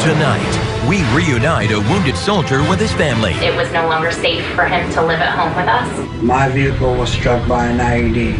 Tonight, we reunite a wounded soldier with his family. It was no longer safe for him to live at home with us. My vehicle was struck by an IED.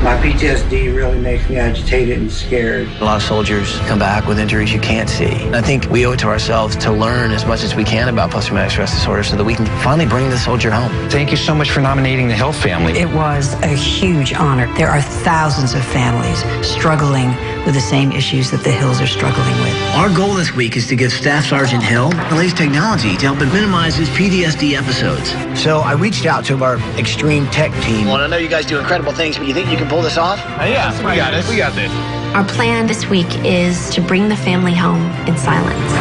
My PTSD really makes me agitated and scared. A lot of soldiers come back with injuries you can't see. I think we owe it to ourselves to learn as much as we can about post-traumatic stress disorder so that we can finally bring the soldier home. Thank you so much for nominating the Hill family. It was a huge honor. There are thousands of families struggling with the same issues that the Hills are struggling with. Our goal this week is to give Staff Sergeant Hill the latest technology to help him minimize his PTSD episodes. So I reached out to our extreme tech team. Well, I know you guys do incredible things, but you think you can pull this off? Yeah, we got it. We got this. Our plan this week is to bring the family home in silence.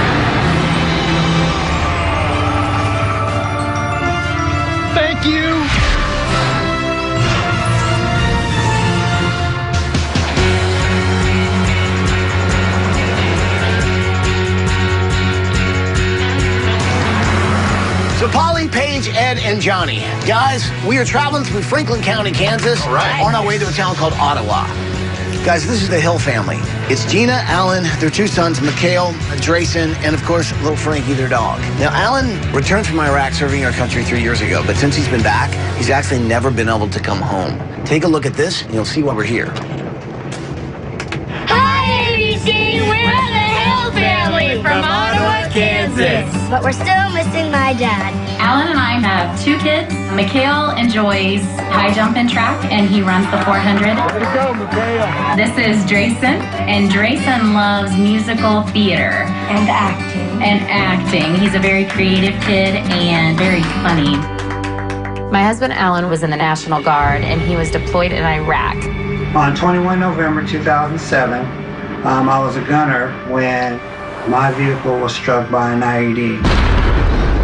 Thank you. So Polly, Paige, Ed, and Johnny. Guys, we are traveling through Franklin County, Kansas, on our way to a town called Ottawa. Guys, this is the Hill family. It's Gina, Alan, their two sons, Mikhail, Drayson, and of course, little Frankie, their dog. Now, Alan returned from Iraq serving our country 3 years ago, but since he's been back, he's actually never been able to come home. Take a look at this, and you'll see why we're here. Hi, ABC! We're the Hill family from Ottawa, Kansas. But we're still missing my dad. Alan and I have 2 kids. Mikhail enjoys high jump and track, and he runs the 400. Way to go, Mikhail. This is Drayson, and Drayson loves musical theater. And acting. He's a very creative kid and very funny. My husband Alan was in the National Guard, and he was deployed in Iraq. On 21 November 2007, I was a gunner when my vehicle was struck by an IED.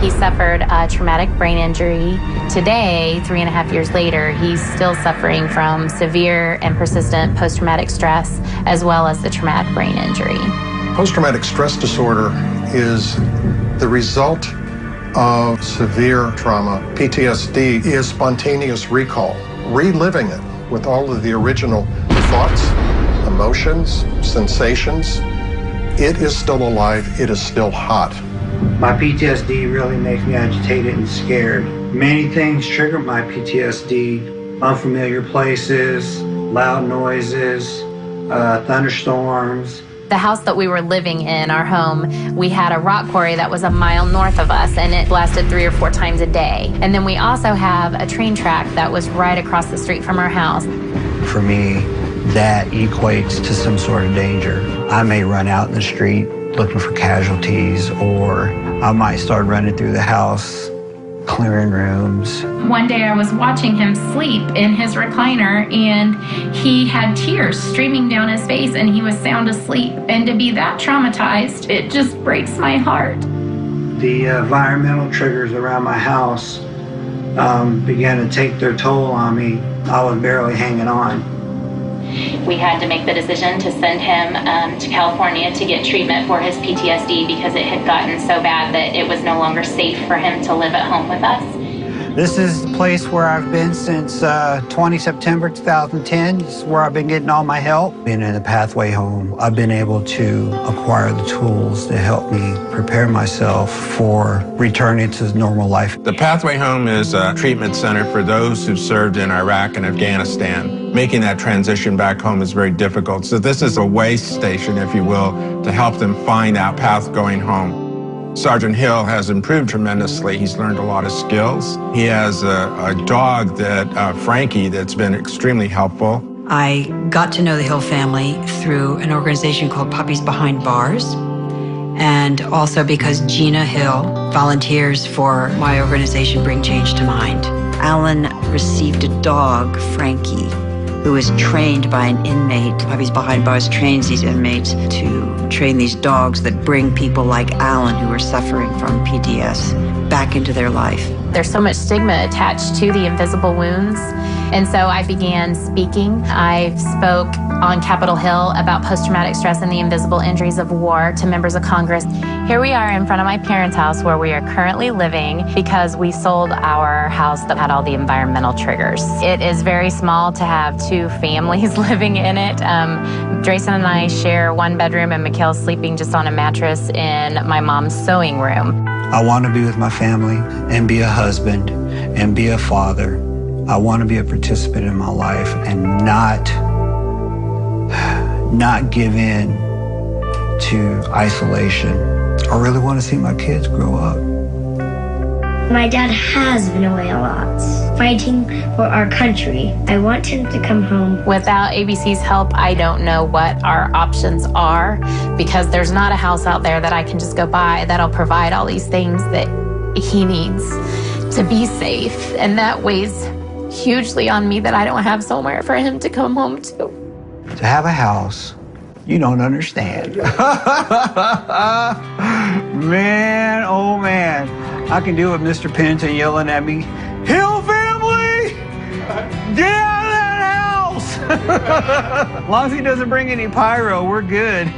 He suffered a traumatic brain injury. Today, 3.5 years later, he's still suffering from severe and persistent post-traumatic stress, as well as the traumatic brain injury. Post-traumatic stress disorder is the result of severe trauma. PTSD is spontaneous recall, reliving it with all of the original thoughts, emotions, sensations. It is still alive, it is still hot. My PTSD really makes me agitated and scared. Many things trigger my PTSD. Unfamiliar places, loud noises, thunderstorms. The house that we were living in, our home, we had a rock quarry that was a mile north of us, and it blasted 3 or 4 times a day. And then we also have a train track that was right across the street from our house. For me, that equates to some sort of danger. I may run out in the street looking for casualties, or I might start running through the house, clearing rooms. One day I was watching him sleep in his recliner, and he had tears streaming down his face, and he was sound asleep. And to be that traumatized, it just breaks my heart. The environmental triggers around my house began to take their toll on me. I was barely hanging on. We had to make the decision to send him to California to get treatment for his PTSD because it had gotten so bad that it was no longer safe for him to live at home with us. This is the place where I've been since 20 September 2010. This is where I've been getting all my help. Being in the pathway home, I've been able to acquire the tools to help me prepare myself for returning to normal life. The Pathway Home is a treatment center for those who've served in Iraq and Afghanistan. Making that transition back home is very difficult. So this is a way station, if you will, to help them find that path going home. Sergeant Hill has improved tremendously. He's learned a lot of skills. He has a dog, Frankie, that's been extremely helpful. I got to know the Hill family through an organization called Puppies Behind Bars, and also because Gina Hill volunteers for my organization, Bring Change to Mind. Alan received a dog, Frankie, who is trained by an inmate. Puppies Behind Bars trains these inmates to train these dogs that bring people like Alan, who are suffering from PTS, back into their life. There's so much stigma attached to the invisible wounds. And so I began speaking. I spoke on Capitol Hill about post-traumatic stress and the invisible injuries of war to members of Congress. Here we are in front of my parents' house where we are currently living because we sold our house that had all the environmental triggers. It is very small to have 2 families living in it. Drayson and I share 1 bedroom, and Mikhail's sleeping just on a mattress in my mom's sewing room. I want to be with my family and be a husband and be a father. I want to be a participant in my life and not give in to isolation. I really want to see my kids grow up. My dad has been away a lot, fighting for our country. I want him to come home. Without ABC's help, I don't know what our options are, because there's not a house out there that I can just go buy that'll provide all these things that he needs to be safe. And that weighs hugely on me, that I don't have somewhere for him to come home to. To have a house, you don't understand. Man, oh man. I can deal with Mr. Pennington yelling at me, "Hill family, get out of that house!" As long as he doesn't bring any pyro, we're good.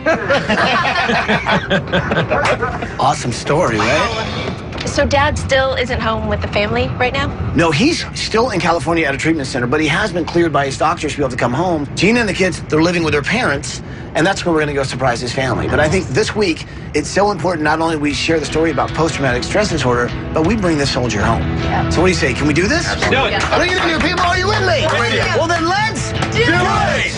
Awesome story, right? So Dad still isn't home with the family right now? No, he's still in California at a treatment center, but he has been cleared by his doctors to be able to come home. Gina and the kids, they're living with their parents, and that's where we're going to go surprise his family. But I think this week, it's so important not only we share the story about post-traumatic stress disorder, but we bring this soldier home. Yeah. So what do you say? Can we do this? Absolutely. Do it. Bring it in here, people. Are you with me? Well, then let's do it!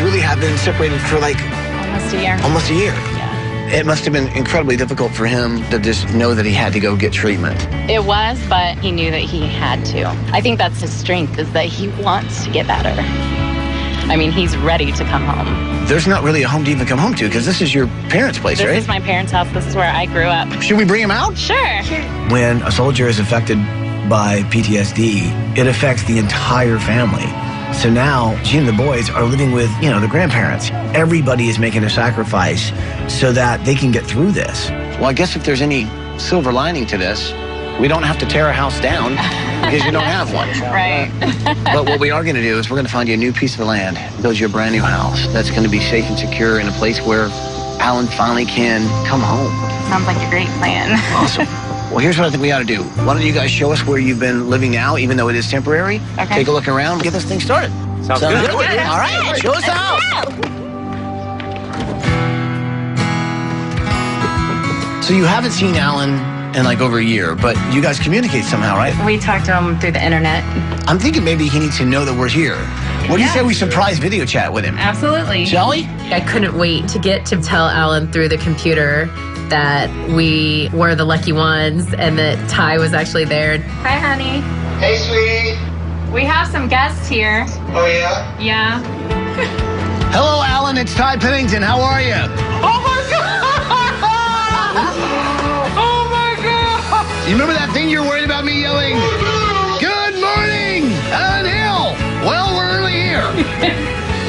Really have been separated for like almost a year. Yeah. It must have been incredibly difficult for him to just know that he had to go get treatment. It was, but he knew that he had to. I think that's his strength, is that he wants to get better. I mean, he's ready to come home. There's not really a home to even come home to, because this is your parents' place, right? This is my parents' house. This is where I grew up. Should we bring him out? Sure. When a soldier is affected by PTSD, it affects the entire family. So now, Gina and the boys are living with, the grandparents. Everybody is making a sacrifice so that they can get through this. Well, I guess if there's any silver lining to this, we don't have to tear a house down because you don't have one. Right. But what we are going to do is we're going to find you a new piece of land, build you a brand new house that's going to be safe and secure in a place where Alan finally can come home. Sounds like a great plan. Awesome. Well, here's what I think we ought to do. Why don't you guys show us where you've been living now, even though it is temporary? Okay. Take a look around, get this thing started. Sounds good. All right, show us the house. So you haven't seen Alan in like over a year, but you guys communicate somehow, right? We talked to him through the internet. I'm thinking maybe he needs to know that we're here. What do you say we surprise video chat with him? Absolutely. Shall we? I couldn't wait to get to tell Alan through the computer that we were the lucky ones and that Ty was actually there. Hi, honey. Hey, sweetie. We have some guests here. Oh, yeah? Yeah. Hello, Alan. It's Ty Pennington. How are you? Oh, my God! Oh, my God! You remember that thing you were worried about me yelling? Good morning, Alan Hill. Well, we're early here.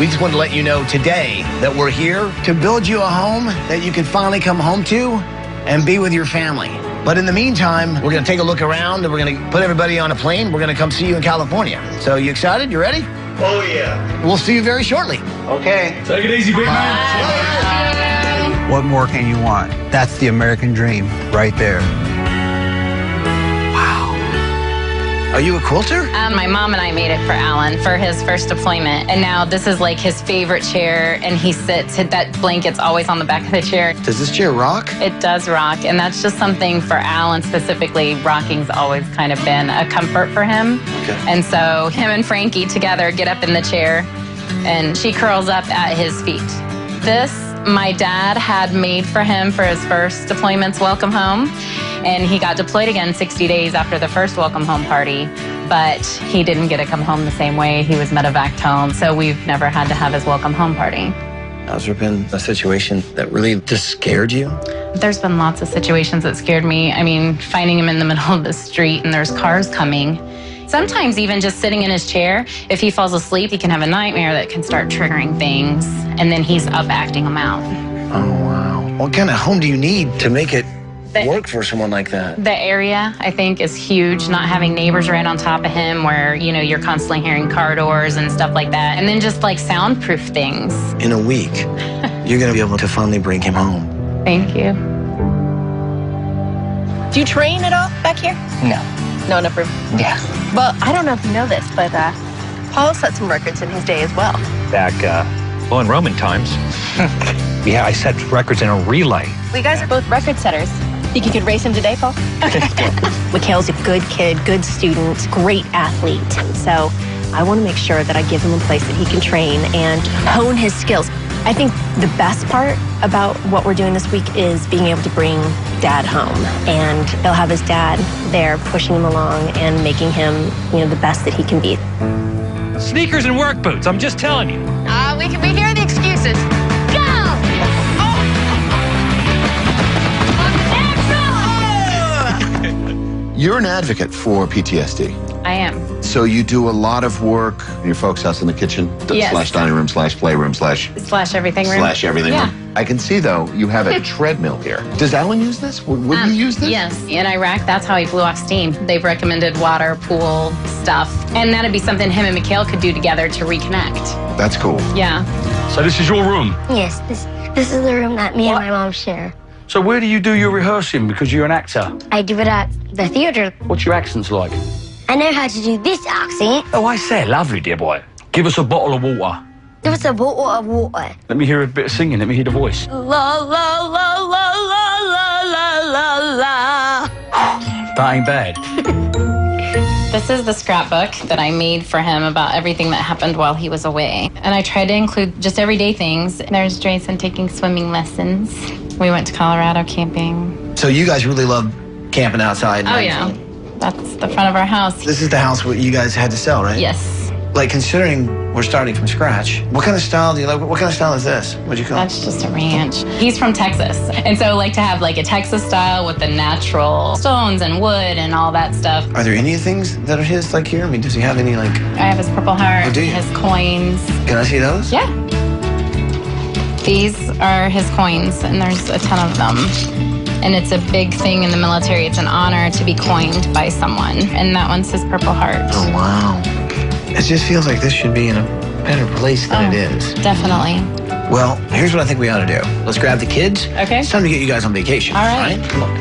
We just wanted to let you know today that we're here to build you a home that you can finally come home to and be with your family. But in the meantime, we're going to take a look around and we're going to put everybody on a plane. We're going to come see you in California. So you excited? You ready? Oh, yeah. We'll see you very shortly. Okay. Take it easy, big man. What more can you want? That's the American dream right there. Are you a quilter? My mom and I made it for Alan for his first deployment. And now this is like his favorite chair, and he sits, that blanket's always on the back of the chair. Does this chair rock? It does rock, and that's just something for Alan specifically. Rocking's always kind of been a comfort for him. Okay. And so him and Frankie together get up in the chair, and she curls up at his feet. This, my dad had made for him for his first deployment's welcome home. And he got deployed again 60 days after the first welcome home party. but he didn't get to come home the same way. He was medevaced home, so we've never had to have his welcome home party. Has there been a situation that really just scared you? There's been lots of situations that scared me. I mean, finding him in the middle of the street and there's cars coming. Sometimes even just sitting in his chair, if he falls asleep, he can have a nightmare that can start triggering things, and then he's up acting them out. Oh, wow. What kind of home do you need to make it work for someone like that? The area, I think, is huge. Not having neighbors right on top of him where, you know, you're constantly hearing car doors and stuff like that. And then just like soundproof things. In a week, you're going to be able to finally bring him home. Thank you. Do you train at all back here? No. No enough room? Yeah. Well, I don't know if you know this, but Paul set some records in his day as well. Back, in Roman times. Yeah, I set records in a relay. We guys are both record setters. Think you could race him today, Paul? Mikhail's a good kid, good student, great athlete. So I want to make sure that I give him a place that he can train and hone his skills. I think the best part about what we're doing this week is being able to bring Dad home. And he'll have his dad there pushing him along and making him, you know, the best that he can be. Sneakers and work boots, I'm just telling you. We hear the excuses. Go! You're an advocate for PTSD. I am. So you do a lot of work in your folks' house in the kitchen, Yes. slash dining room, slash playroom, slash Everything room. slash everything Yeah. room. I can see, though, you have a treadmill here. Does Alan use this? Would he use this? Yes. In Iraq, that's how he blew off steam. They've recommended water, pool, stuff. And that'd be something him and Mikhail could do together to reconnect. That's cool. Yeah. So this is your room? Yes, this is the room that me and my mom share. So where do you do your rehearsing? Because you're an actor. I do it at the theater. What's your accents like? I know how to do this accent. Oh, I say, lovely, dear boy. Give us a bottle of water. Give us a bottle of water. Let me hear a bit of singing. Let me hear the voice. La la la la la la la la la. That ain't bad. This is the scrapbook that I made for him about everything that happened while he was away. And I tried to include just everyday things. There's Jason taking swimming lessons. We went to Colorado camping. So you guys really love camping outside? Oh, yeah. That's the front of our house. This is the house what you guys had to sell, right? Yes. Like, considering we're starting from scratch, what kind of style do you like? What kind of style is this? What'd you call it? That's just a ranch. He's from Texas. And so like to have like a Texas style with the natural stones and wood and all that stuff. Are there any things that are his, like, here? I mean, does he have any, like... I have his Purple Heart, Oh, do you? his coins. Can I see those? Yeah. These are his coins, and there's a ton of them. And it's a big thing in the military. It's an honor to be coined by someone. And that one's his Purple Heart. Oh, wow. It just feels like this should be in a better place than it is. Definitely. Well, here's what I think we ought to do. Let's grab the kids. Okay. It's time to get you guys on vacation. All right. Come on.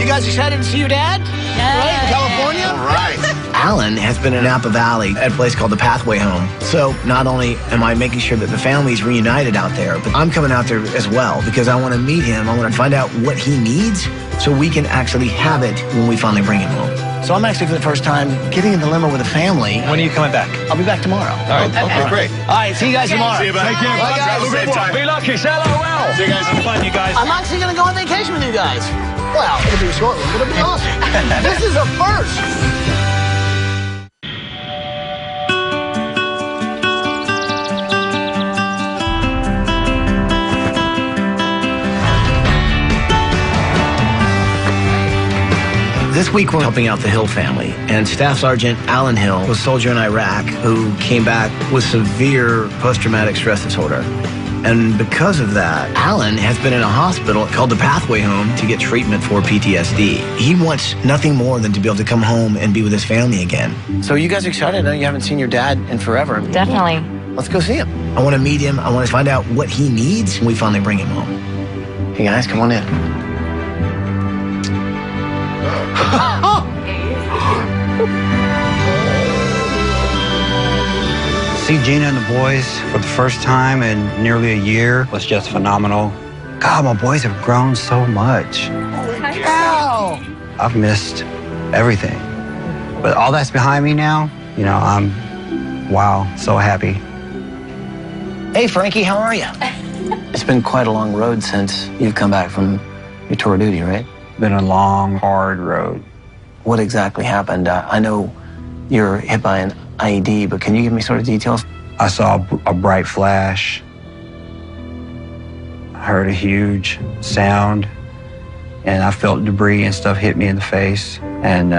You guys excited to see your dad? Right, in California? All right. Alan has been in Napa Valley at a place called the Pathway Home. So not only am I making sure that the family's reunited out there, but I'm coming out there as well because I want to meet him. I want to find out what he needs so we can actually have it when we finally bring him home. So I'm actually for the first time getting in the limo with a family. When are you coming back? I'll be back tomorrow. All right. Okay, great. All right, see you guys tomorrow. See you, bud. Take care. Bye, guys. Have a great time. Be lucky. Say LOL. See you guys. Have fun, you guys. I'm actually going to go on vacation with you guys. Well, it'll be a short one, but it'll be awesome. This is a first. This week we're helping out the Hill family, and Staff Sergeant Alan Hill was a soldier in Iraq who came back with severe post-traumatic stress disorder. And because of that, Alan has been in a hospital called the Pathway Home to get treatment for PTSD. He wants nothing more than to be able to come home and be with his family again. So you guys excited? I know you haven't seen your dad in forever. Definitely. Let's go see him. I want to meet him. I want to find out what he needs when we finally bring him home. Hey guys, come on in. See Gina and the boys for the first time in nearly a year was just phenomenal. God, my boys have grown so much. Ow! I've missed everything. But all that's behind me now, you know, I'm, wow, so happy. Hey, Frankie, how are you? It's been quite a long road since you've come back from your tour of duty, right? Been a long, hard road. what exactly happened. I know you're hit by an IED, but can you give me sort of details? I saw a bright flash. I heard a huge sound, and I felt debris and stuff hit me in the face. And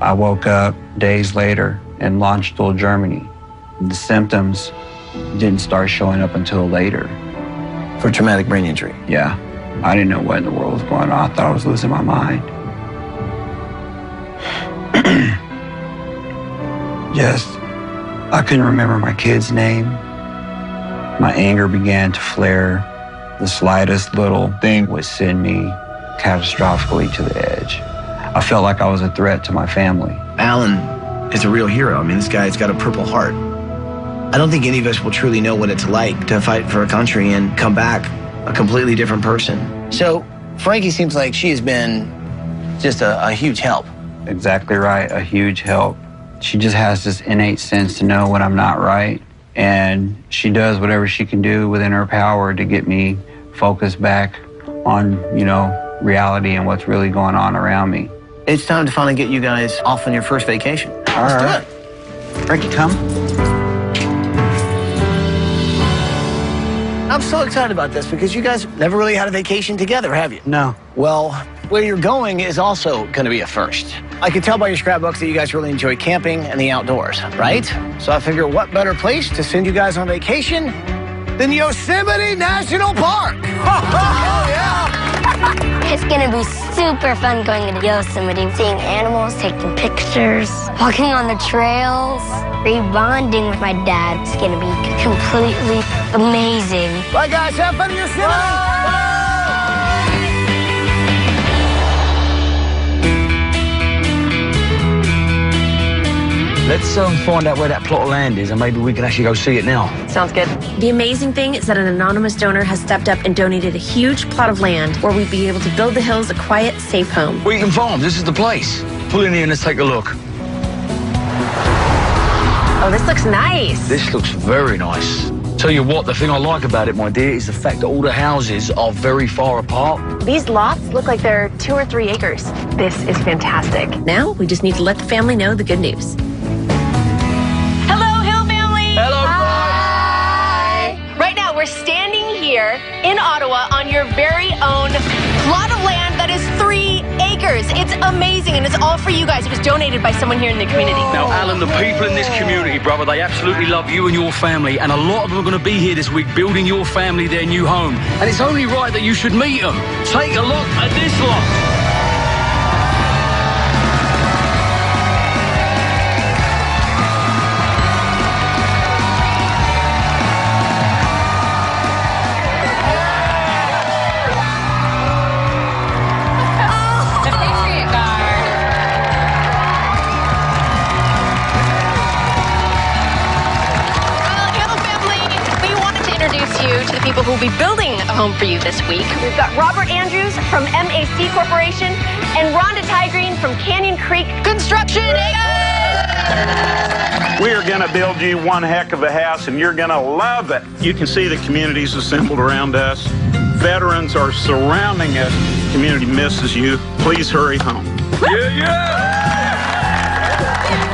I woke up days later in Landstuhl, Germany. The symptoms didn't start showing up until later. For traumatic brain injury? Yeah. I didn't know what in the world was going on. I thought I was losing my mind. I couldn't remember my kid's name. My anger began to flare. The slightest little thing would send me catastrophically to the edge. I felt like I was a threat to my family. Alan is a real hero. I mean, this guy's got a Purple Heart. I don't think any of us will truly know what it's like to fight for a country and come back a completely different person. So Frankie seems like she has been just a huge help. Exactly right, a huge help. She just has this innate sense to know when I'm not right, and she does whatever she can do within her power to get me focused back on, reality and what's really going on around me. It's time to finally get you guys off on your first vacation. Let's do it. Frankie, come. I'm so excited about this because you guys never really had a vacation together, have you? No. Well, where you're going is also going to be a first. I can tell by your scrapbooks that you guys really enjoy camping and the outdoors, right? So I figure what better place to send you guys on vacation than Yosemite National Park? Oh, yeah! It's gonna be super fun going into Yosemite, seeing animals, taking pictures, walking on the trails, rebonding with my dad. It's gonna be completely amazing. Bye, guys. Have fun in Yosemite. Let's find out where that plot of land is, and maybe we can actually go see it now. Sounds good. The amazing thing is that an anonymous donor has stepped up and donated a huge plot of land where we'd be able to build the hills a quiet, safe home. Wheaton Farms, this is the place. Pull in here and let's take a look. Oh, this looks nice. This looks very nice. Tell you what, the thing I like about it, my dear, is the fact that all the houses are very far apart. These lots look like they're 2 or 3 acres. This is fantastic. Now we just need to let the family know the good news. Hello, Hill family. Hello. Hi. Right now we're standing here in Ottawa on your very own plot of land that is 3 acres. It's amazing, and it's all for you guys. It was donated by someone here in the community. Now, Alan, the people in this community, brother, they absolutely love you and your family, and a lot of them are going to be here this week building your family their new home. And it's only right that you should meet them. Take a look at this lot. People who will be building a home for you this week. We've got Robert Andrews from MAC Corporation and Rhonda Tygreen from Canyon Creek Construction. We are going to build you one heck of a house, and you're going to love it. You can see the community's assembled around us. Veterans are surrounding us. The community misses you. Please hurry home.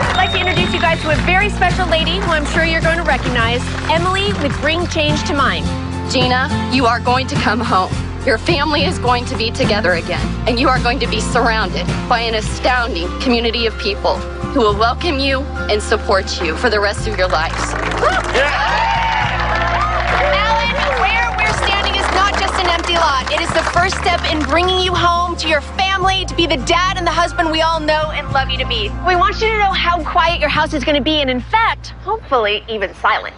I'd like to introduce you guys to a very special lady who I'm sure you're going to recognize, Emily with Bring Change to Mind. Gina, you are going to come home. Your family is going to be together again, and you are going to be surrounded by an astounding community of people who will welcome you and support you for the rest of your lives. Alan, where we're standing is not just an empty lot. It is the first step in bringing you home to your family, to be the dad and the husband we all know and love you to be. We want you to know how quiet your house is going to be, and in fact, hopefully even silent.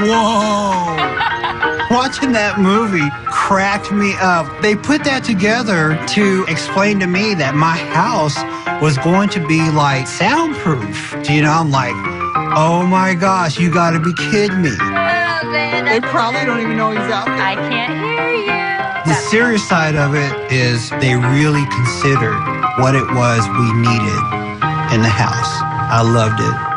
Whoa! Watching that movie cracked me up. They put that together to explain to me that my house was going to be like soundproof. You know, I'm like, oh my gosh, you gotta be kidding me. They probably don't even know he's out there. I can't hear you. The serious side of it is they really considered what it was we needed in the house. I loved it.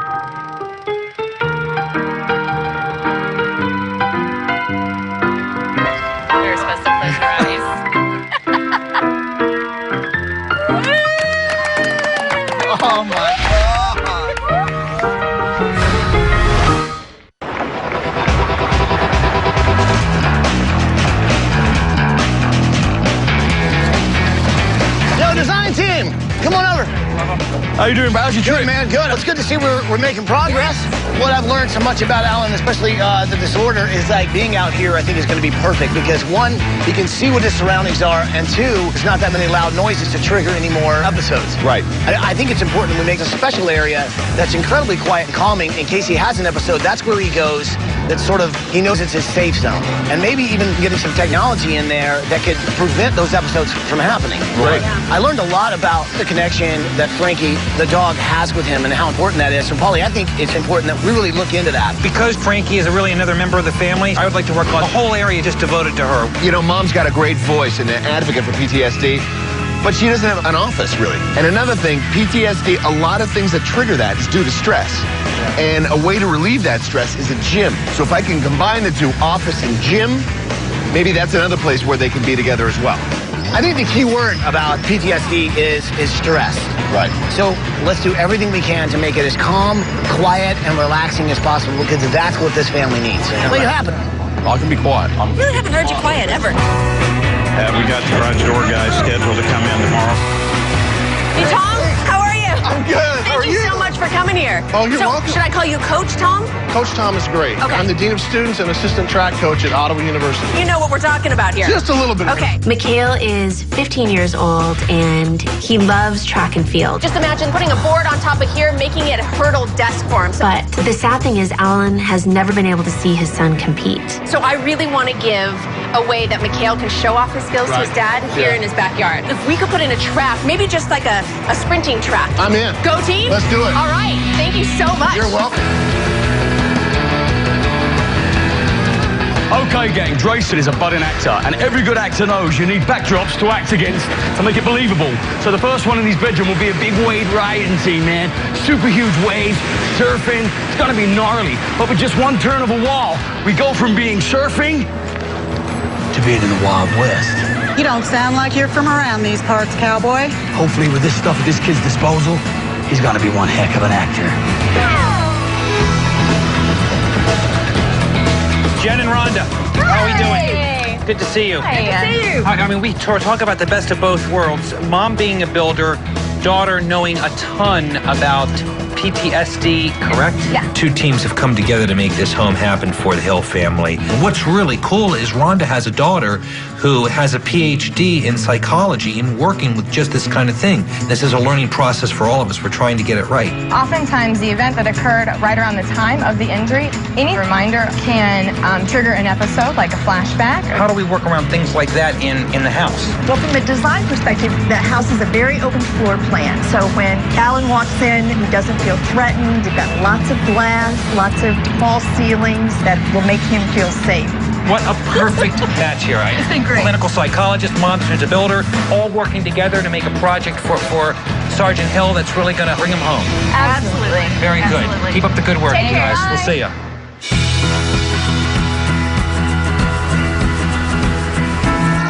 You're supposed to close your eyes. Oh my God. Yo, design team, come on over. How you doing, bro? How's your Good, trip? man, good. It's good to see we're making progress. What I've learned so much about Alan, especially the disorder, is like being out here, I think, is going to be perfect because one, he can see what his surroundings are, and two, there's not that many loud noises to trigger any more episodes. Right. I think it's important we make a special area that's incredibly quiet and calming in case he has an episode. That's where he goes. That's sort of, he knows it's his safe zone. And maybe even getting some technology in there that could prevent those episodes from happening. Right. I learned a lot about the connection that Frankie, the dog, has with him and how important that is. So, Paulie, I think it's important that we really look into that. Because Frankie is really another member of the family, I would like to work on a whole area just devoted to her. You know, Mom's got a great voice and an advocate for PTSD, but she doesn't have an office, really. And another thing, PTSD, a lot of things that trigger that is due to stress. And a way to relieve that stress is a gym. So if I can combine the two, office and gym, maybe that's another place where they can be together as well. I think the key word about PTSD is stress. Right. So let's do everything we can to make it as calm, quiet, and relaxing as possible because that's what this family needs. Make it happen. I can be quiet. I really haven't heard you quiet ever. We got the garage door guys scheduled to come in tomorrow. Hey, Tom, how are you? I'm good. How are Thank you so much for coming here. Oh, you're so, welcome. should I call you Coach Tom? Coach Tom is great. Okay. I'm the Dean of Students and Assistant Track Coach at Ottawa University. You know what we're talking about here. Just a little bit. Okay. Mikhail is 15 years old and he loves track and field. Just imagine putting a board on top of here, making it a hurdle desk for him. But the sad thing is Alan has never been able to see his son compete. So I really want to give a way that Mikhail can show off his skills to his dad here in his backyard. If we could put in a track, maybe just like a sprinting track. I'm in. Go team. Let's do it. All right. Thank you so much. You're welcome. Okay, gang, Drayson is a budding actor, and every good actor knows you need backdrops to act against to make it believable. So the first one in his bedroom will be a big wave riding scene, man. Super huge waves, surfing. It's gonna be gnarly. But with just one turn of a wall, we go from being surfing to being in the Wild West. You don't sound like you're from around these parts, cowboy. Hopefully, with this stuff at this kid's disposal, he's gonna be one heck of an actor. Jen and Rhonda, how are we doing? Good to see you. Good to see you. I mean, we talk about the best of both worlds. Mom being a builder, daughter knowing a ton about PTSD, correct? Yeah. Two teams have come together to make this home happen for the Hill family. What's really cool is Rhonda has a daughter who has a PhD in psychology and working with just this kind of thing. This is a learning process for all of us. We're trying to get it right. Oftentimes, the event that occurred right around the time of the injury, any reminder can trigger an episode, like a flashback. How do we work around things like that in the house? Well, from a design perspective, the house is a very open floor plan. So when Alan walks in, he doesn't feel threatened. You've got lots of glass, lots of false ceilings that will make him feel safe. What a perfect match here. It's been great. Clinical psychologist, mom turns a builder, all working together to make a project for Sergeant Hill that's really going to bring him home. Absolutely. Very good. Absolutely. Keep up the good work, Take you care. guys. Bye. We'll see you.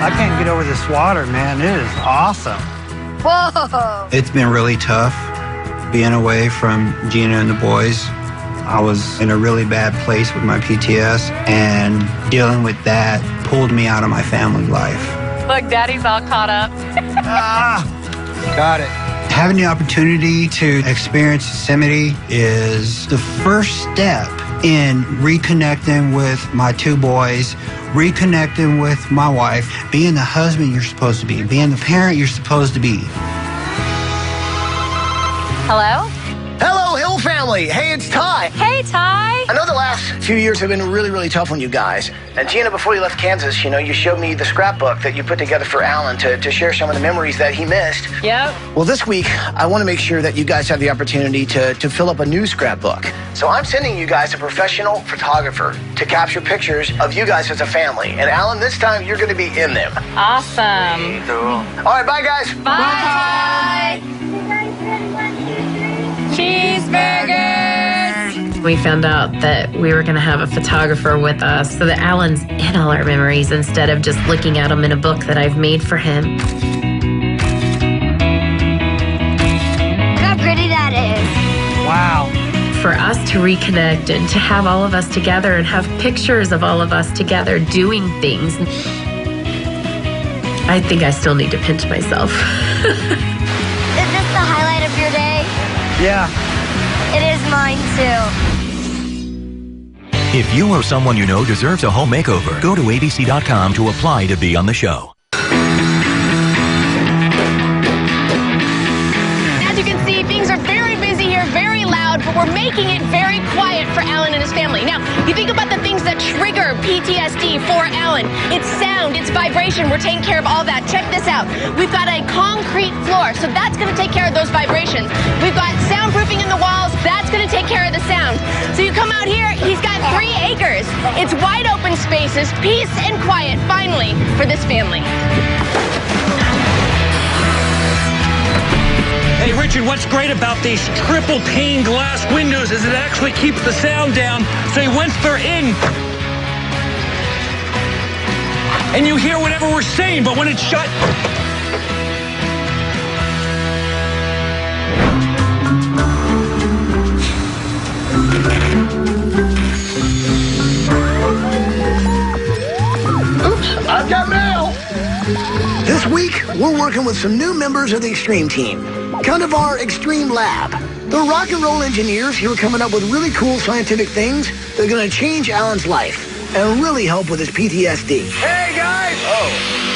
I can't get over this water, man. It is awesome. Whoa. It's been really tough being away from Gina and the boys. I was in a really bad place with my PTS, and dealing with that pulled me out of my family life. Look, Daddy's all caught up. Got it. Having the opportunity to experience Yosemite is the first step in reconnecting with my two boys, reconnecting with my wife, being the husband you're supposed to be, being the parent you're supposed to be. Hello? Hello, Hill family. Hey, it's Ty. Hey, Ty. I know the last few years have been really, really tough on you guys. And Gina, before you left Kansas, you showed me the scrapbook that you put together for Alan to share some of the memories that he missed. Yep. Well, this week, I want to make sure that you guys have the opportunity to fill up a new scrapbook. So I'm sending you guys a professional photographer to capture pictures of you guys as a family. And Alan, this time, you're going to be in them. Awesome. Cool. All right, bye, guys. Bye. Cheeseburgers! We found out that we were going to have a photographer with us so that Alan's in all our memories instead of just looking at them in a book that I've made for him. Look how pretty that is. Wow. For us to reconnect and to have all of us together and have pictures of all of us together doing things, I think I still need to pinch myself. Is this the highlight of your day? Yeah. It is mine too. If you or someone you know deserves a home makeover, go to abc.com to apply to be on the show. As you can see, things are very busy here, very loud, but we're making it very quiet for Alan and his family. Now, you think about the things that trigger PTSD for Alan. It's sound, it's vibration. We're taking care of all that. Check this out. We've got a concrete floor, so that's going to take care of those vibrations. We've got soundproofing in the walls. That's going to take care of the sound. So you come out here, he's got 3 acres. It's wide open spaces, peace and quiet, finally, for this family. Hey, Richard, what's great about these triple pane glass windows is it actually keeps the sound down, so once they're in, and you hear whatever we're saying, but when it's shut... Oops, I've got mail. This week, we're working with some new members of the Extreme team. Kind of our Extreme Lab. They're rock and roll engineers who are coming up with really cool scientific things that are going to change Alan's life and really help with his PTSD. Hey, guys! Oh,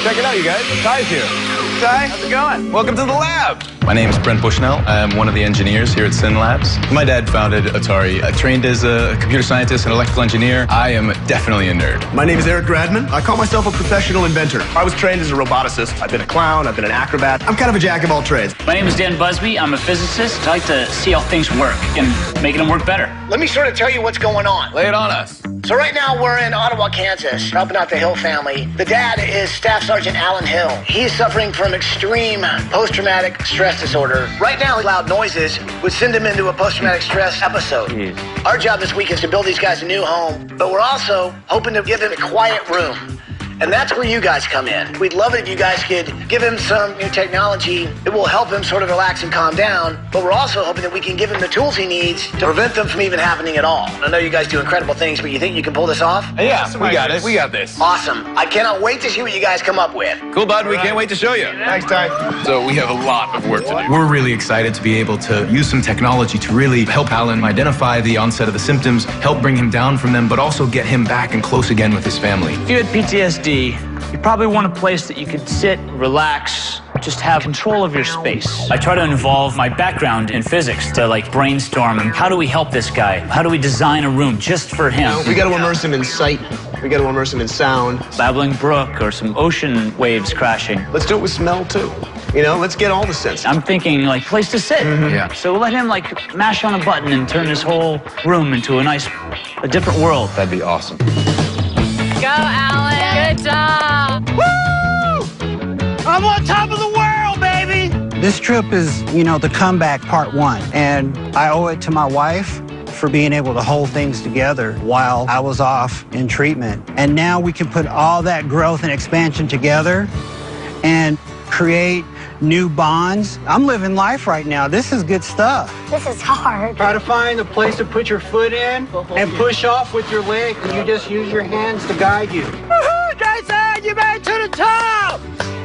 check it out, you guys. Ty's here. Ty, how's it going? Welcome to the lab. My name is Brent Bushnell. I'm one of the engineers here at Sin Labs. My dad founded Atari. I trained as a computer scientist and electrical engineer. I am definitely a nerd. My name is Eric Gradman. I call myself a professional inventor. I was trained as a roboticist. I've been a clown. I've been an acrobat. I'm kind of a jack of all trades. My name is Dan Busby. I'm a physicist. I like to see how things work and making them work better. Let me sort of tell you what's going on. Lay it on us. So right now we're in Ottawa, Kansas, helping out the Hill family. The dad is Staff Sergeant Alan Hill. He's suffering from extreme post-traumatic stress disorder. Right now, loud noises would send him into a post-traumatic stress episode. Our job this week is to build these guys a new home, but we're also hoping to give them a quiet room. And that's where you guys come in. We'd love it if you guys could give him some new technology that will help him sort of relax and calm down, but we're also hoping that we can give him the tools he needs to prevent them from even happening at all. I know you guys do incredible things, but you think you can pull this off? Yeah, we got it. We got this. Awesome. I cannot wait to see what you guys come up with. Cool, bud. We can't wait to show you. Thanks, Ty. So we have a lot of work to do. We're really excited to be able to use some technology to really help Alan identify the onset of the symptoms, help bring him down from them, but also get him back and close again with his family. If you had PTSD, you probably want a place that you could sit, relax, just have control of your space. I try to involve my background in physics to brainstorm and how do we help this guy? How do we design a room just for him? We got to immerse him in sight. We got to immerse him in sound. Babbling brook or some ocean waves crashing. Let's do it with smell too. Let's get all the senses. I'm thinking place to sit. Yeah. So we'll let him mash on a button and turn his whole room into a different world. That'd be awesome. Go, Alan. Good job. Woo! I'm on top of the world, baby! This trip is, the comeback part 1. And I owe it to my wife for being able to hold things together while I was off in treatment. And now we can put all that growth and expansion together and create new bonds. I'm living life right now. This is good stuff. This is hard. Try to find a place to put your foot in and push off with your leg, and you just use your hands to guide you. Woohoo, Jason! You made it to the top!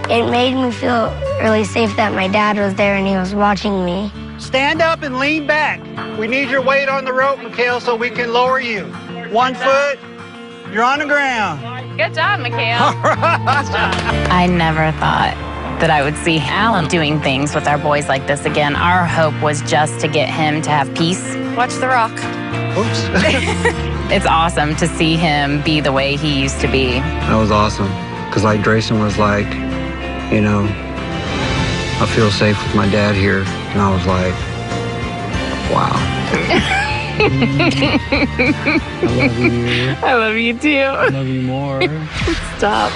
It made me feel really safe that my dad was there and he was watching me. Stand up and lean back. We need your weight on the rope, Mikhail, so we can lower you. 1 foot, you're on the ground. Good job, Mikhail. I never thought that I would see Alan doing things with our boys like this again. Our hope was just to get him to have peace. Watch The Rock. Oops. It's awesome to see him be the way he used to be. That was awesome. Because like Grayson was like, you know, I feel safe with my dad here. And I was like, wow. I love you. I love you too. I love you more. Stop.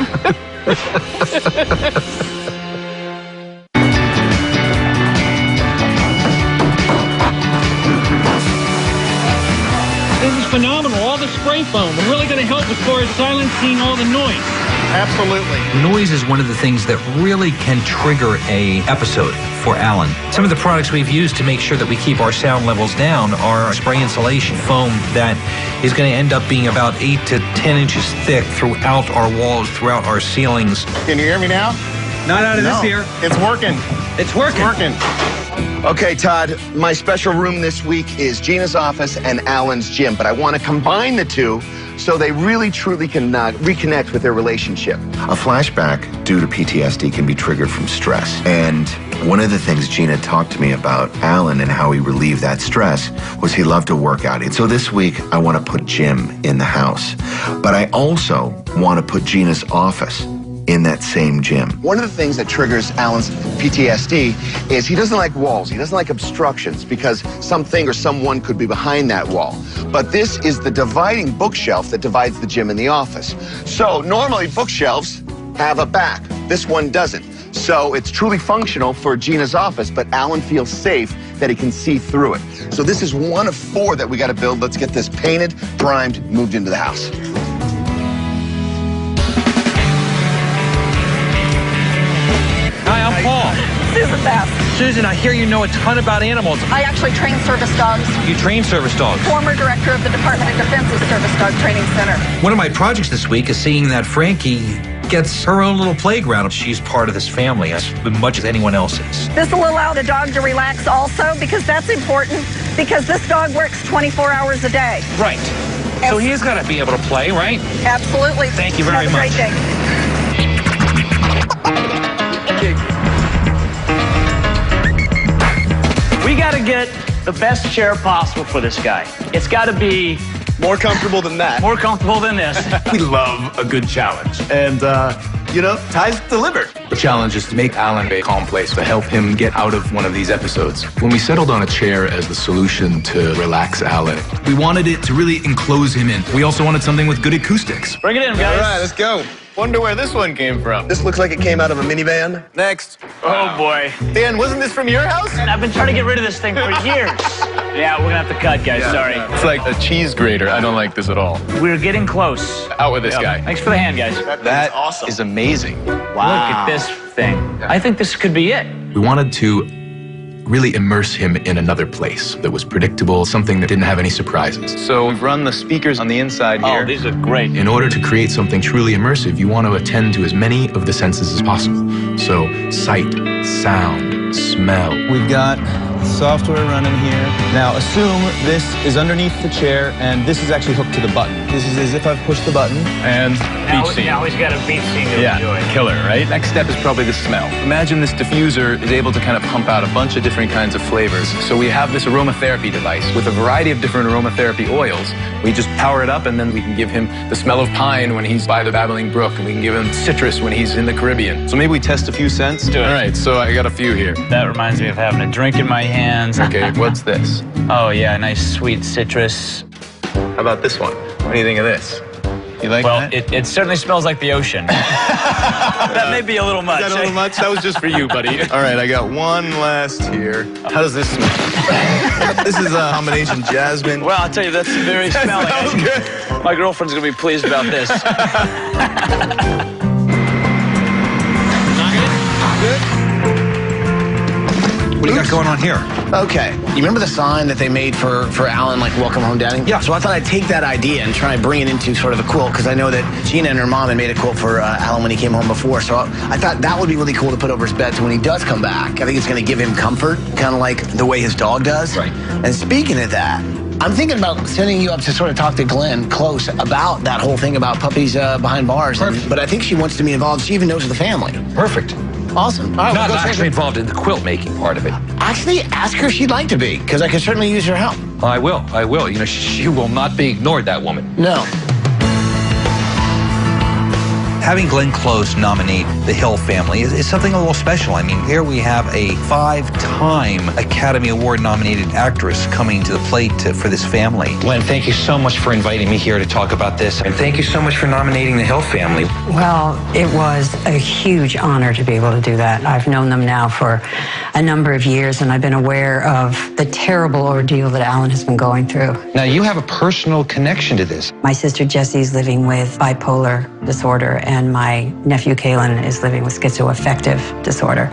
This is phenomenal. All the spray foam. We're really going to help as far as silencing all the noise. Absolutely. Noise is one of the things that really can trigger a episode for Alan. Some of the products we've used to make sure that we keep our sound levels down are spray insulation foam that is going to end up being about 8 to 10 inches thick throughout our walls, throughout our ceilings. Can you hear me now? Not out of this here. It's working. It's working. It's working. Okay, Todd, my special room this week is Gina's office and Alan's gym, but I want to combine the two so they really, truly can reconnect with their relationship. A flashback due to PTSD can be triggered from stress. And one of the things Gina talked to me about Alan and how he relieved that stress was he loved to work out. And so this week, I want to put Jim in the house. But I also want to put Gina's office in that same gym. One of the things that triggers Alan's PTSD is he doesn't like walls. He doesn't like obstructions because something or someone could be behind that wall. But this is the dividing bookshelf that divides the gym and the office. So normally bookshelves have a back. This one doesn't. So it's truly functional for Gina's office, but Alan feels safe that he can see through it. So this is one of 4 that we got to build. Let's get this painted, primed, moved into the house. Hi, I'm Paul. Susan Bass. Susan, I hear you know a ton about animals. I actually train service dogs. You train service dogs. Former director of the Department of Defense's Service Dog Training Center. One of my projects this week is seeing that Frankie gets her own little playground. She's part of this family as much as anyone else is. This will allow the dog to relax also because that's important because this dog works 24 hours a day. Right. So he's got to be able to play, right? Absolutely. Thank you very much. Have a great day. We got to get the best chair possible for this guy. It's got to be more comfortable than that. More comfortable than this. We love a good challenge. And, you know, Ty's delivered. The challenge is to make Alan a calm place, to help him get out of one of these episodes. When we settled on a chair as the solution to relax Alan, we wanted it to really enclose him in. We also wanted something with good acoustics. Bring it in, guys. All right, let's go. Wonder where this one came from. This looks like it came out of a minivan. Next. Oh, boy. Dan, wasn't this from your house? I've been trying to get rid of this thing for years. Yeah, we're going to have to cut, guys. Sorry. It's like a cheese grater. I don't like this at all. We're getting close. Out with this guy. Thanks for the hand, guys. That is awesome. Is amazing. Wow. Look at this thing. I think this could be it. We wanted to really immerse him in another place that was predictable, something that didn't have any surprises. So we've run the speakers on the inside here. Oh, these are great. In order to create something truly immersive, you want to attend to as many of the senses as possible. So sight, sound, smell. We've got software running here. Now assume this is underneath the chair and this is actually hooked to the button. This is as if I've pushed the button and beach scene. Now he's got a beach scene to enjoy. Killer, right? Next step is probably the smell. Imagine this diffuser is able to kind of pump out a bunch of different kinds of flavors. So we have this aromatherapy device with a variety of different aromatherapy oils. We just power it up and then we can give him the smell of pine when he's by the babbling brook, and we can give him citrus when he's in the Caribbean. So maybe we test a few scents. Do it. All right, so I got a few here. That reminds me of having a drink in my hands. Okay, what's this? Oh, yeah, nice sweet citrus. How about this one? What do you think of this? You like that? Well, it certainly smells like the ocean. That may be a little much. Is that a little much? That was just for you, buddy. All right, I got one last here. How does this smell? This is a combination jasmine. Well, I'll tell you, that's very smelly. That smells good. My girlfriend's going to be pleased about this. What do you got going on here? Okay. You remember the sign that they made for Alan, like Welcome Home Daddy? Yeah. So I thought I'd take that idea and try and bring it into sort of a quilt, because I know that Gina and her mom had made a quilt for Alan when he came home before. So I thought that would be really cool to put over his bed. So when he does come back, I think it's going to give him comfort, kind of like the way his dog does. Right. And speaking of that, I'm thinking about sending you up to sort of talk to Glenn Close about that whole thing about puppies behind bars. But I think she wants to be involved. She even knows the family. Perfect. Awesome. All right, Not actually involved in the quilt making part of it. Actually, ask her if she'd like to be, because I could certainly use her help. I will. You know, she will not be ignored, that woman. No. Having Glenn Close nominate the Hill family is something a little special. I mean, here we have a 5-time Academy Award nominated actress coming to the plate for this family. Glenn, thank you so much for inviting me here to talk about this. And thank you so much for nominating the Hill family. Well, it was a huge honor to be able to do that. I've known them now for a number of years, and I've been aware of the terrible ordeal that Alan has been going through. Now, you have a personal connection to this. My sister Jessie's living with bipolar disorder, and my nephew Kalen is living with schizoaffective disorder.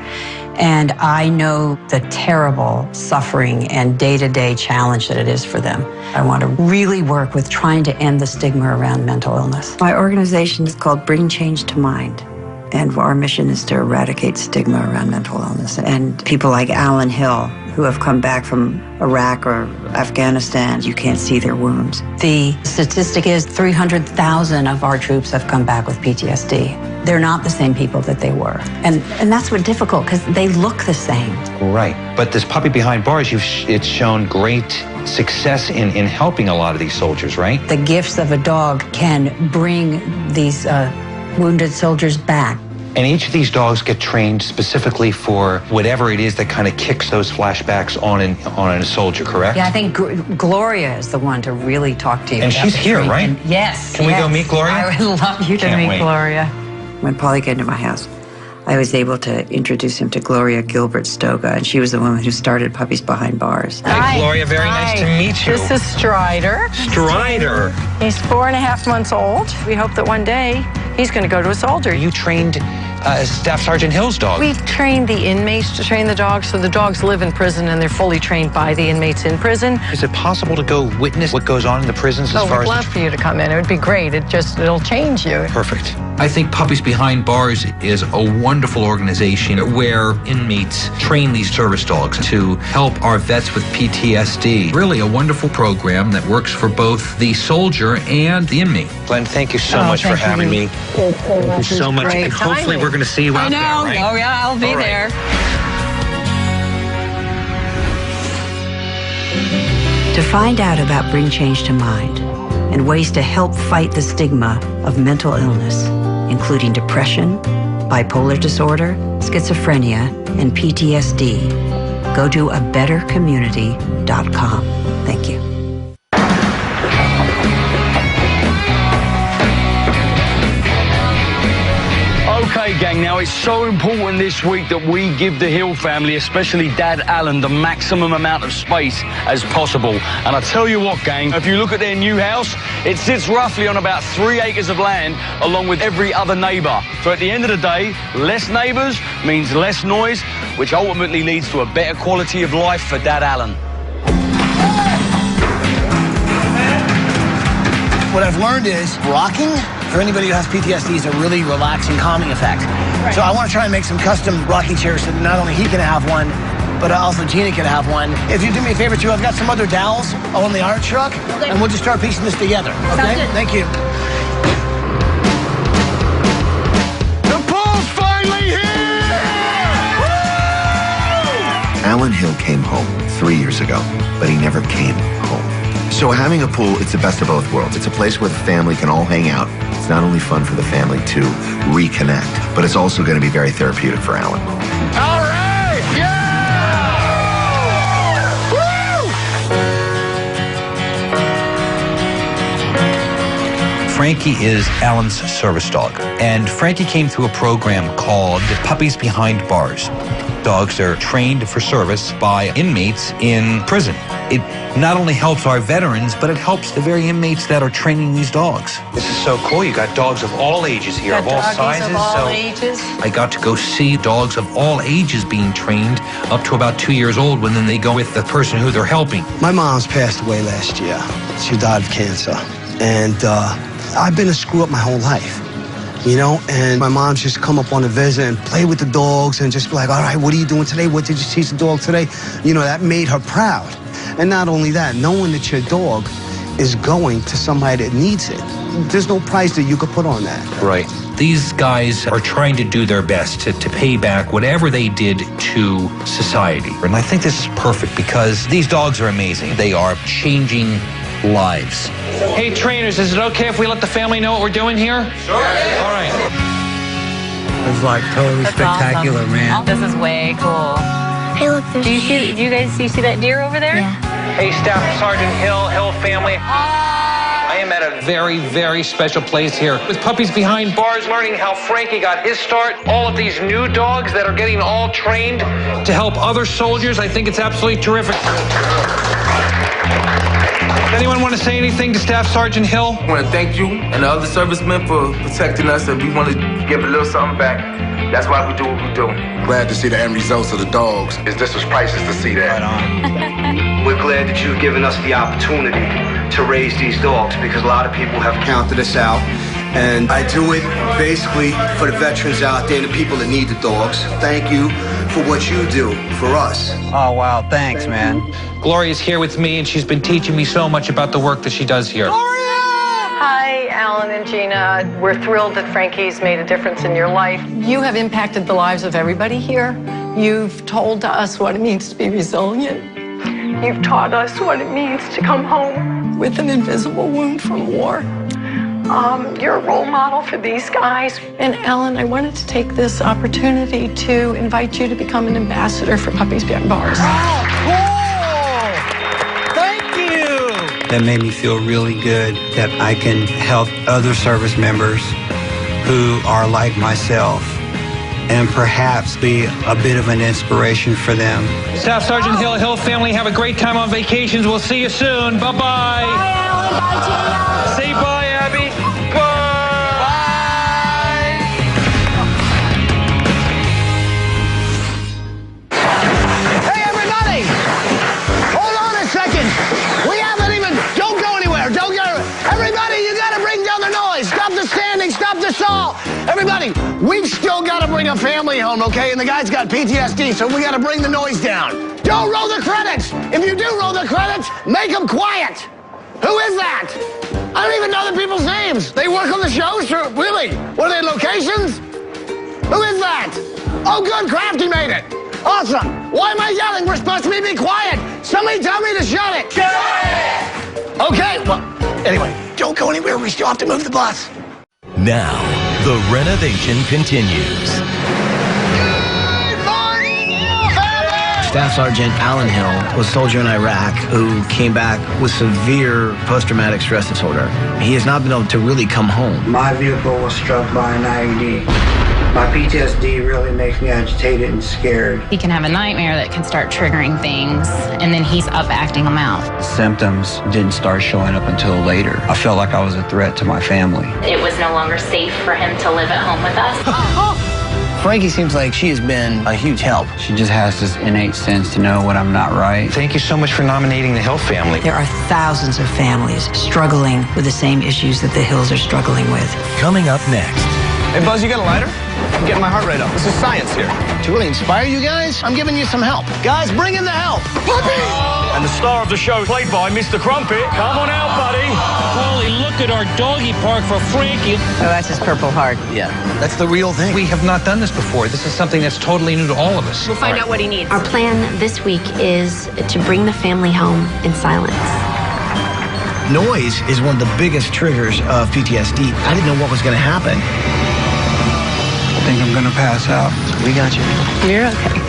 And I know the terrible suffering and day-to-day challenge that it is for them. I want to really work with trying to end the stigma around mental illness. My organization is called Bring Change to Mind. And our mission is to eradicate stigma around mental illness. And people like Alan Hill, who have come back from Iraq or Afghanistan, you can't see their wounds. The statistic is 300,000 of our troops have come back with PTSD. They're not the same people that they were. And that's what's difficult, because they look the same. Right. But this Puppy Behind Bars, it's shown great success in helping a lot of these soldiers, right? The gifts of a dog can bring these wounded soldiers back. And each of these dogs get trained specifically for whatever it is that kind of kicks those flashbacks on a soldier, correct? Yeah, I think Gloria is the one to really talk to you. And she's here, right? Yes. Can we go meet Gloria? I would love you to meet Gloria. When Paulie came to my house, I was able to introduce him to Gloria Gilbert Stoga, and she was the woman who started Puppies Behind Bars. Hi, Gloria. Very nice to meet you. This is Strider. Strider. He's 4.5 months old. We hope that one day he's going to go to a soldier. You trained Staff Sergeant Hill's dog. We trained the inmates to train the dogs, so the dogs live in prison and they're fully trained by the inmates in prison. Is it possible to go witness what goes on in the prisons as far as... We'd love for you to come in. It would be great. It'll change you. Perfect. I think Puppies Behind Bars is a wonderful organization where inmates train these service dogs to help our vets with PTSD. Really a wonderful program that works for both the soldier and the inmate. Glenn, thank you so much for having me. Thank you so much. And hopefully we're going to see you out there, right? Oh, yeah, I'll be there. To find out about Bring Change to Mind and ways to help fight the stigma of mental illness, including depression, bipolar disorder, schizophrenia, and PTSD, go to abettercommunity.com. Thank you. Okay, gang, now it's so important this week that we give the Hill family, especially Dad Alan, the maximum amount of space as possible. And I tell you what, gang, if you look at their new house, it sits roughly on about 3 acres of land, along with every other neighbor. So at the end of the day, less neighbors means less noise, which ultimately leads to a better quality of life for Dad Alan. What I've learned is rocking, for anybody who has PTSD, is a really relaxing, calming effect. Right. So I want to try and make some custom rocking chairs so that not only he can have one, but also Gina can have one. If you do me a favor, too, I've got some other dowels on the art truck, and we'll just start piecing this together. Okay? Thank you. The pool's finally here! Woo! Alan Hill came home 3 years ago, but he never came home. So having a pool, it's the best of both worlds. It's a place where the family can all hang out. It's not only fun for the family to reconnect, but it's also going to be very therapeutic for Alan. All right! Yeah! Woo! Frankie is Alan's service dog, and Frankie came through a program called Puppies Behind Bars. Dogs are trained for service by inmates in prison. It not only helps our veterans, but it helps the very inmates that are training these dogs. This is so cool. You got dogs of all ages here, of all sizes. Of all ages. I got to go see dogs of all ages being trained up to about 2 years old when then they go with the person who they're helping. My mom's passed away last year. She died of cancer. And I've been a screw up my whole life. you know, and my mom's just come up on a visit and play with the dogs and just be like, all right, what are you doing today? What did you teach the dog today? You know, that made her proud. And not only that, knowing that your dog is going to somebody that needs it. There's no price that you could put on that. Right. These guys are trying to do their best to pay back whatever they did to society. And I think this is perfect because these dogs are amazing. They are changing lives. Hey, trainers, is it okay if we let the family know what we're doing here? Sure. All right. It's like totally That's spectacular, awesome. man. This is way cool. Hey, look, there's Do you guys see that deer over there? Yeah. Hey, Staff Sergeant Hill family. I am at a very, very special place here with puppies behind bars, learning how Frankie got his start. All of these new dogs that are getting all trained to help other soldiers. I think it's absolutely terrific. Does anyone want to say anything to Staff Sergeant Hill? I want to thank you and the other servicemen for protecting us, and we want to give a little something back. That's why we do what we do. Glad to see the end results of the dogs. This was priceless to see that. We're glad that you've given us the opportunity to raise these dogs because a lot of people have counted us out. And I do it basically for the veterans out there and the people that need the dogs. Thank you for what you do for us. Oh, wow. Thanks, man. Gloria's here with me, and she's been teaching me so much about the work that she does here. Hi, Alan and Gina. We're thrilled that Frankie's made a difference in your life. You have impacted the lives of everybody here. You've told us what it means to be resilient. You've taught us what it means to come home with an invisible wound from war. You're a role model for these guys. And Alan, I wanted to take this opportunity to invite you to become an ambassador for Puppies Behind Bars. That made me feel really good that I can help other service members who are like myself and perhaps be a bit of an inspiration for them. Staff Sergeant Hill family, have a great time on vacations. We'll see you soon. Bye-bye. Bye, Alan. Bye, Gina. Say bye, Abby. Hey, everybody! Hold on a second. We haven't even... Don't go anywhere. Don't go... Everybody, you got to bring down the noise. Stop the standing. Stop the saw. Everybody, we've still got to bring a family home, okay? And the guy's got PTSD, so we got to bring the noise down. Don't roll the credits. If you do roll the credits, make them quiet. Who is that? I don't even know the people's names. They work on the shows? Really? What are they, locations? Who is that? Oh, good. Crafty made it. Awesome. Why am I yelling? We're supposed to be quiet. Somebody tell me to shut it. Shut it! Okay, well, anyway, don't go anywhere. We still have to move the bus. Now, the renovation continues. Staff Sergeant Alan Hill was a soldier in Iraq who came back with severe post-traumatic stress disorder. He has not been able to really come home. My vehicle was struck by an IED. My PTSD really makes me agitated and scared. He can have a nightmare that can start triggering things, and then he's up acting them out. Symptoms didn't start showing up until later. I felt like I was a threat to my family. It was no longer safe for him to live at home with us. Frankie seems like she has been a huge help. She just has this innate sense to know when I'm not right. Thank you so much for nominating the Hill family. There are thousands of families struggling with the same issues that the Hills are struggling with. Coming up next. Hey, Buzz, you got a lighter? I'm getting my heart rate up. This is science here. To really inspire you guys, I'm giving you some help. Guys, bring in the help. Puppy! And the star of the show, played by Mr. Crumpet. Come on out, buddy. Holy, look at our doggy park for Frankie. Oh, that's his Purple Heart. Yeah, that's the real thing. We have not done this before. This is something that's totally new to all of us. We'll find out what he needs. Our plan this week is to bring the family home in silence. Noise is one of the biggest triggers of PTSD. I didn't know what was going to happen. I think I'm going to pass out. We got you. You're okay.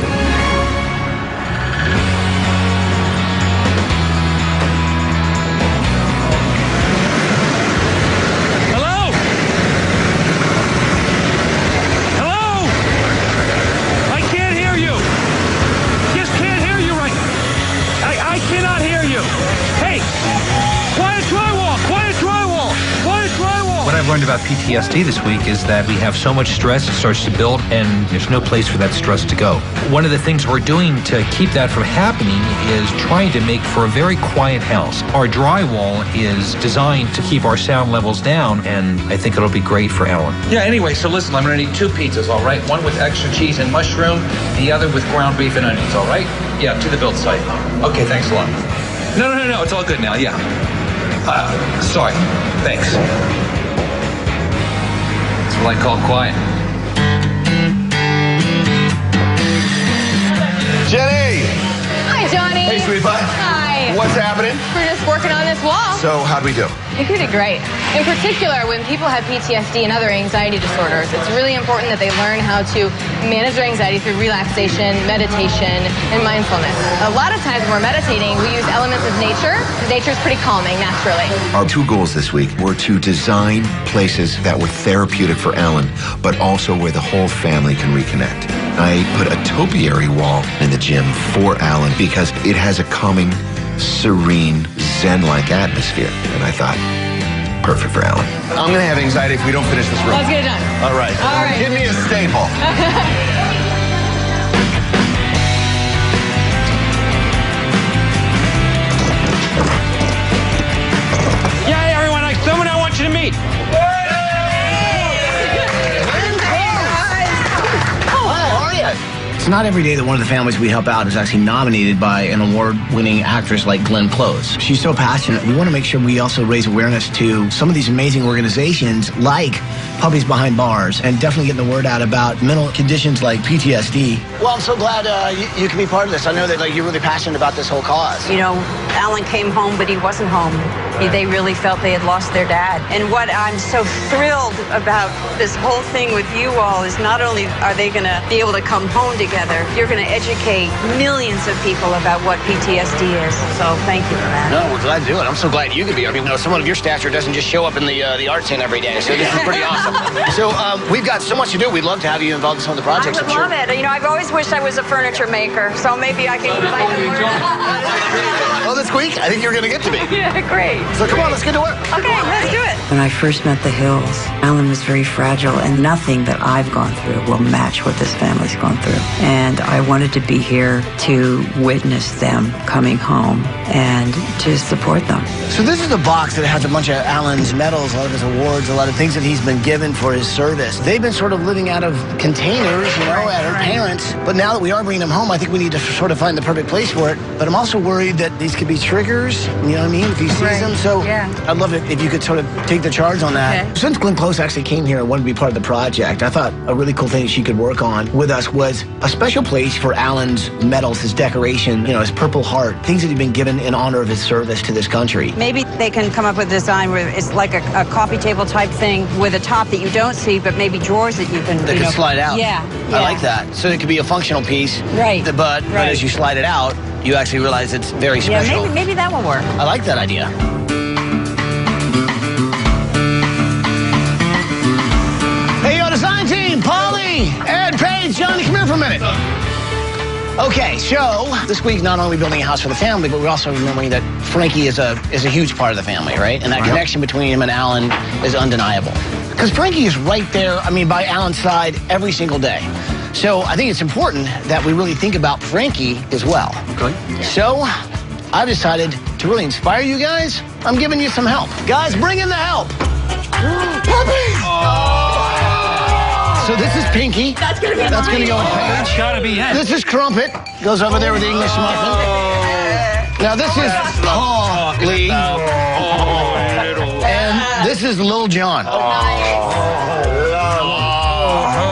What I've learned learned about PTSD this week is that we have so much stress, it starts to build, and there's no place for that stress to go. One of the things we're doing to keep that from happening is trying to make for a very quiet house. Our drywall is designed to keep our sound levels down, and I think it'll be great for Alan. Yeah, anyway, so listen, I'm gonna need 2 pizzas, all right? One with extra cheese and mushroom, the other with ground beef and onions, all right? Yeah, to the build site. Okay, thanks a lot. No, it's all good now, yeah. Sorry, thanks. That's what I call quiet. Jenny! Hi, Johnny. Hey, sweetie pie. Hi. What's happening? We're just working on this wall. So, how'd we do? I think we did great. In particular, when people have PTSD and other anxiety disorders, it's really important that they learn how to manage their anxiety through relaxation, meditation, and mindfulness. A lot of times when we're meditating, we use elements of nature. Nature's pretty calming, naturally. Our 2 goals this week were to design places that were therapeutic for Alan, but also where the whole family can reconnect. I put a topiary wall in the gym for Alan because it has a calming, serene, zen-like atmosphere. And I thought, perfect for Alan. I'm going to have anxiety if we don't finish this room. Let's get it done. All right. All right. Give me a staple. Yeah, everyone, someone I want you to meet. It's not every day that one of the families we help out is actually nominated by an award-winning actress like Glenn Close. She's so passionate. We want to make sure we also raise awareness to some of these amazing organizations like Puppies Behind Bars, and definitely getting the word out about mental conditions like PTSD. Well, I'm so glad you can be part of this. I know that you're really passionate about this whole cause. You know, Alan came home, but he wasn't home. They really felt they had lost their dad. And what I'm so thrilled about this whole thing with you all is not only are they going to be able to come home together, you're going to educate millions of people about what PTSD is. So thank you for that. No, we're glad to do it. I'm so glad you could be. I mean, someone of your stature doesn't just show up in the art scene every day. So this is pretty awesome. So we've got so much to do. We'd love to have you involved in some of the projects. I would love it. You know, I've always wished I was a furniture maker, so maybe I can invite them. Well, this week, I think you're going to get to be. Yeah, great. So come on, let's get to work. Okay, let's do it. When I first met the Hills, Alan was very fragile, and nothing that I've gone through will match what this family's gone through. And I wanted to be here to witness them coming home and to support them. So this is a box that has a bunch of Alan's medals, a lot of his awards, a lot of things that he's been given for his service. They've been sort of living out of containers, you know, at her parents. But now that we are bringing them home, I think we need to sort of find the perfect place for it. But I'm also worried that these could be triggers, you know what I mean, if he sees them. So I'd love it if you could sort of take the charge on that. Okay. Since Glenn Close actually came here and wanted to be part of the project, I thought a really cool thing she could work on with us was a special place for Alan's medals, his decoration, you know, his Purple Heart, things that he've been given in honor of his service to this country. Maybe they can come up with a design where it's like a coffee table type thing with a top that you don't see, but maybe drawers that you can, that can slide out. Yeah. I like that. So it could be a functional piece. Right. But as you slide it out, you actually realize it's very special. Yeah, maybe that will work. I like that idea. Hey, yo, design team, Polly, Ed, Paige, Johnny, come here for a minute. Okay, so this week, not only are we building a house for the family, but we're also remembering that Frankie is a huge part of the family, right? And that connection between him and Alan is undeniable. Because Frankie is right there, I mean, by Alan's side every single day. So I think it's important that we really think about Frankie as well. Okay. So I've decided to really inspire you guys. I'm giving you some help. Guys, bring in the help. Puppies! So this is Pinky. That's gonna be That's gonna go with Paige. That's gotta be it. This is Crumpet. Goes over there with the English muffin. Now this is Lee. And this is Lil John. How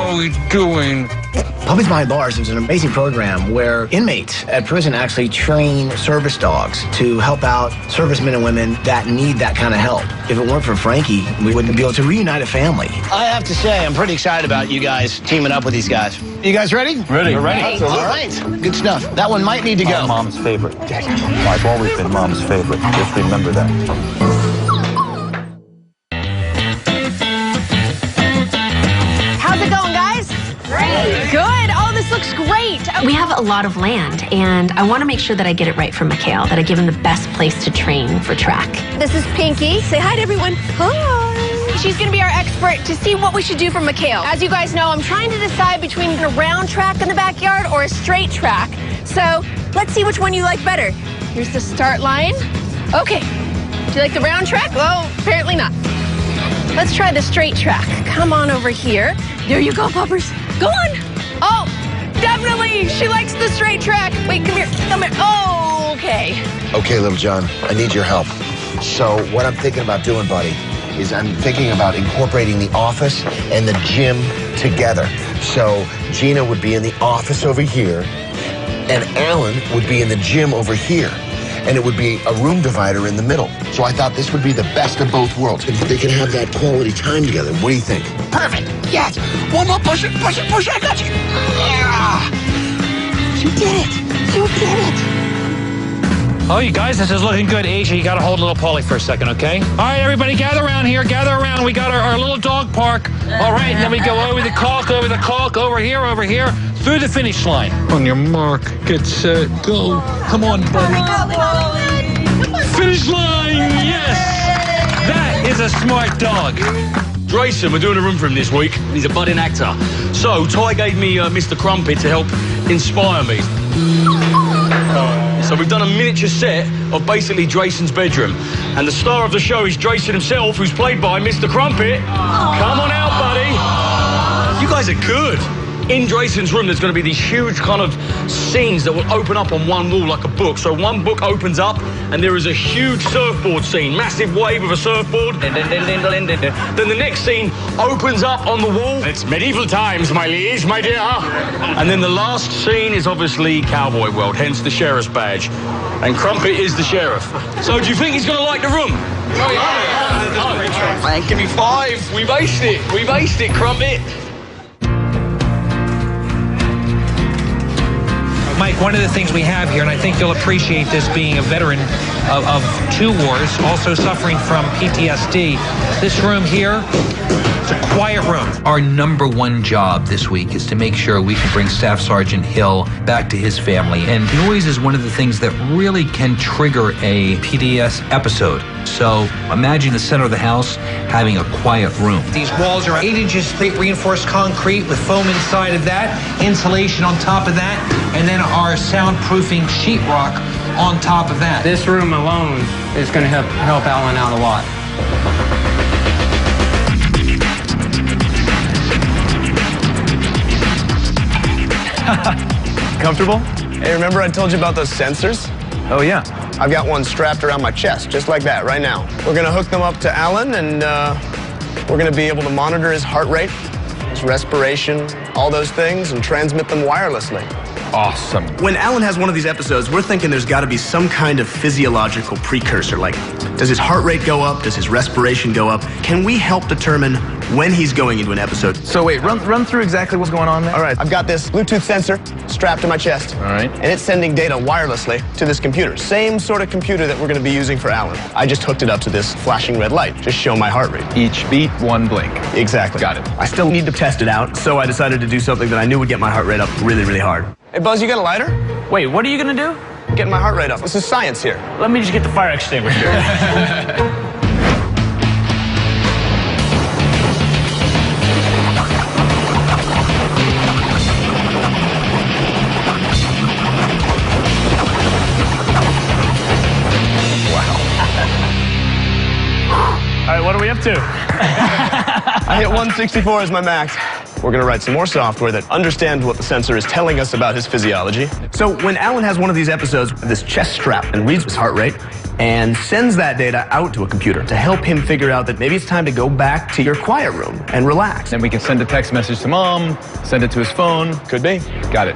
are we doing? Puppies Behind Bars is an amazing program where inmates at prison actually train service dogs to help out servicemen and women that need that kind of help. If it weren't for Frankie, we wouldn't be able to reunite a family. I have to say, I'm pretty excited about you guys teaming up with these guys. You guys ready? Ready. We're ready. All right. Good stuff. That one might need to go. Mom's favorite. I've always been Mom's favorite. Just remember that. How's it going, guys? Great. Good. Oh, this looks great. We have a lot of land, and I want to make sure that I get it right for Mikhail, that I give him the best place to train for track. This is Pinky. Say hi to everyone. Hi. She's going to be our expert to see what we should do for Mikhail. As you guys know, I'm trying to decide between a round track in the backyard or a straight track. So let's see which one you like better. Here's the start line. Okay. Do you like the round track? Well, apparently not. Let's try the straight track. Come on over here. There you go, puppers. Go on. Oh, definitely. She likes the straight track. Wait, come here. Come here. Oh, okay. Okay, little John, I need your help. So what I'm thinking about doing, buddy, is I'm thinking about incorporating the office and the gym together. So Gina would be in the office over here, and Alan would be in the gym over here. And it would be a room divider in the middle. So I thought this would be the best of both worlds. They can have that quality time together. What do you think? Perfect. Yes. One more. Push it. Push it. Push it. I got you. You did it. You did it. Oh, you guys, this is looking good. Asia, you got to hold little Polly for a second, okay? All right, everybody, gather around here. Gather around. We got our little dog park. All right, and then we go over the caulk, over here, through the finish line. On your mark, get set, go. Come on, buddy. Finish line, yes! That is a smart dog. Drayson, we're doing a room for him this week. He's a budding actor. So, Ty gave me Mr. Crumpet to help inspire me. So we've done a miniature set of basically Drayson's bedroom. And the star of the show is Drayson himself, who's played by Mr. Crumpet. Come on out, buddy. You guys are good. In Drayson's room, there's going to be these huge kind of scenes that will open up on one wall like a book. So one book opens up, and there is a huge surfboard scene, massive wave of a surfboard. Then the next scene opens up on the wall. It's medieval times, my liege, my dear. And then the last scene is obviously Cowboy World, hence the sheriff's badge. And Crumpet is the sheriff. So do you think he's going to like the room? Oh, yeah. Give me 5. We aced it. We've aced it, Crumpet. Mike, one of the things we have here, and I think you'll appreciate this being a veteran of 2 wars, also suffering from PTSD, this room here, it's a quiet room. Our #1 job this week is to make sure we can bring Staff Sergeant Hill back to his family. And noise is one of the things that really can trigger a PTS episode. So imagine the center of the house having a quiet room. These walls are 8 inches thick reinforced concrete with foam inside of that, insulation on top of that, and then our soundproofing sheetrock on top of that. This room alone is going to help Alan out a lot. Comfortable? Hey, remember I told you about those sensors? Oh, yeah. I've got one strapped around my chest, just like that, right now. We're gonna hook them up to Alan, and we're gonna be able to monitor his heart rate, his respiration, all those things, and transmit them wirelessly. Awesome. When Alan has one of these episodes, we're thinking there's got to be some kind of physiological precursor. Like, does his heart rate go up? Does his respiration go up? Can we help determine when he's going into an episode? So wait, run through exactly what's going on there. All right, I've got this Bluetooth sensor strapped to my chest. All right. And it's sending data wirelessly to this computer. Same sort of computer that we're going to be using for Alan. I just hooked it up to this flashing red light, just show my heart rate. Each beat, 1 blink. Exactly. Got it. I still need to test it out, so I decided to do something that I knew would get my heart rate up really, really hard. Hey, Buzz, you got a lighter? Wait, what are you going to do? Getting my heart rate up. This is science here. Let me just get the fire extinguisher. All right, what are we up to? I hit 164 as my max. We're going to write some more software that understands what the sensor is telling us about his physiology. So when Alan has one of these episodes with this chest strap and reads his heart rate and sends that data out to a computer to help him figure out that maybe it's time to go back to your quiet room and relax. Then we can send a text message to Mom, send it to his phone. Could be. Got it.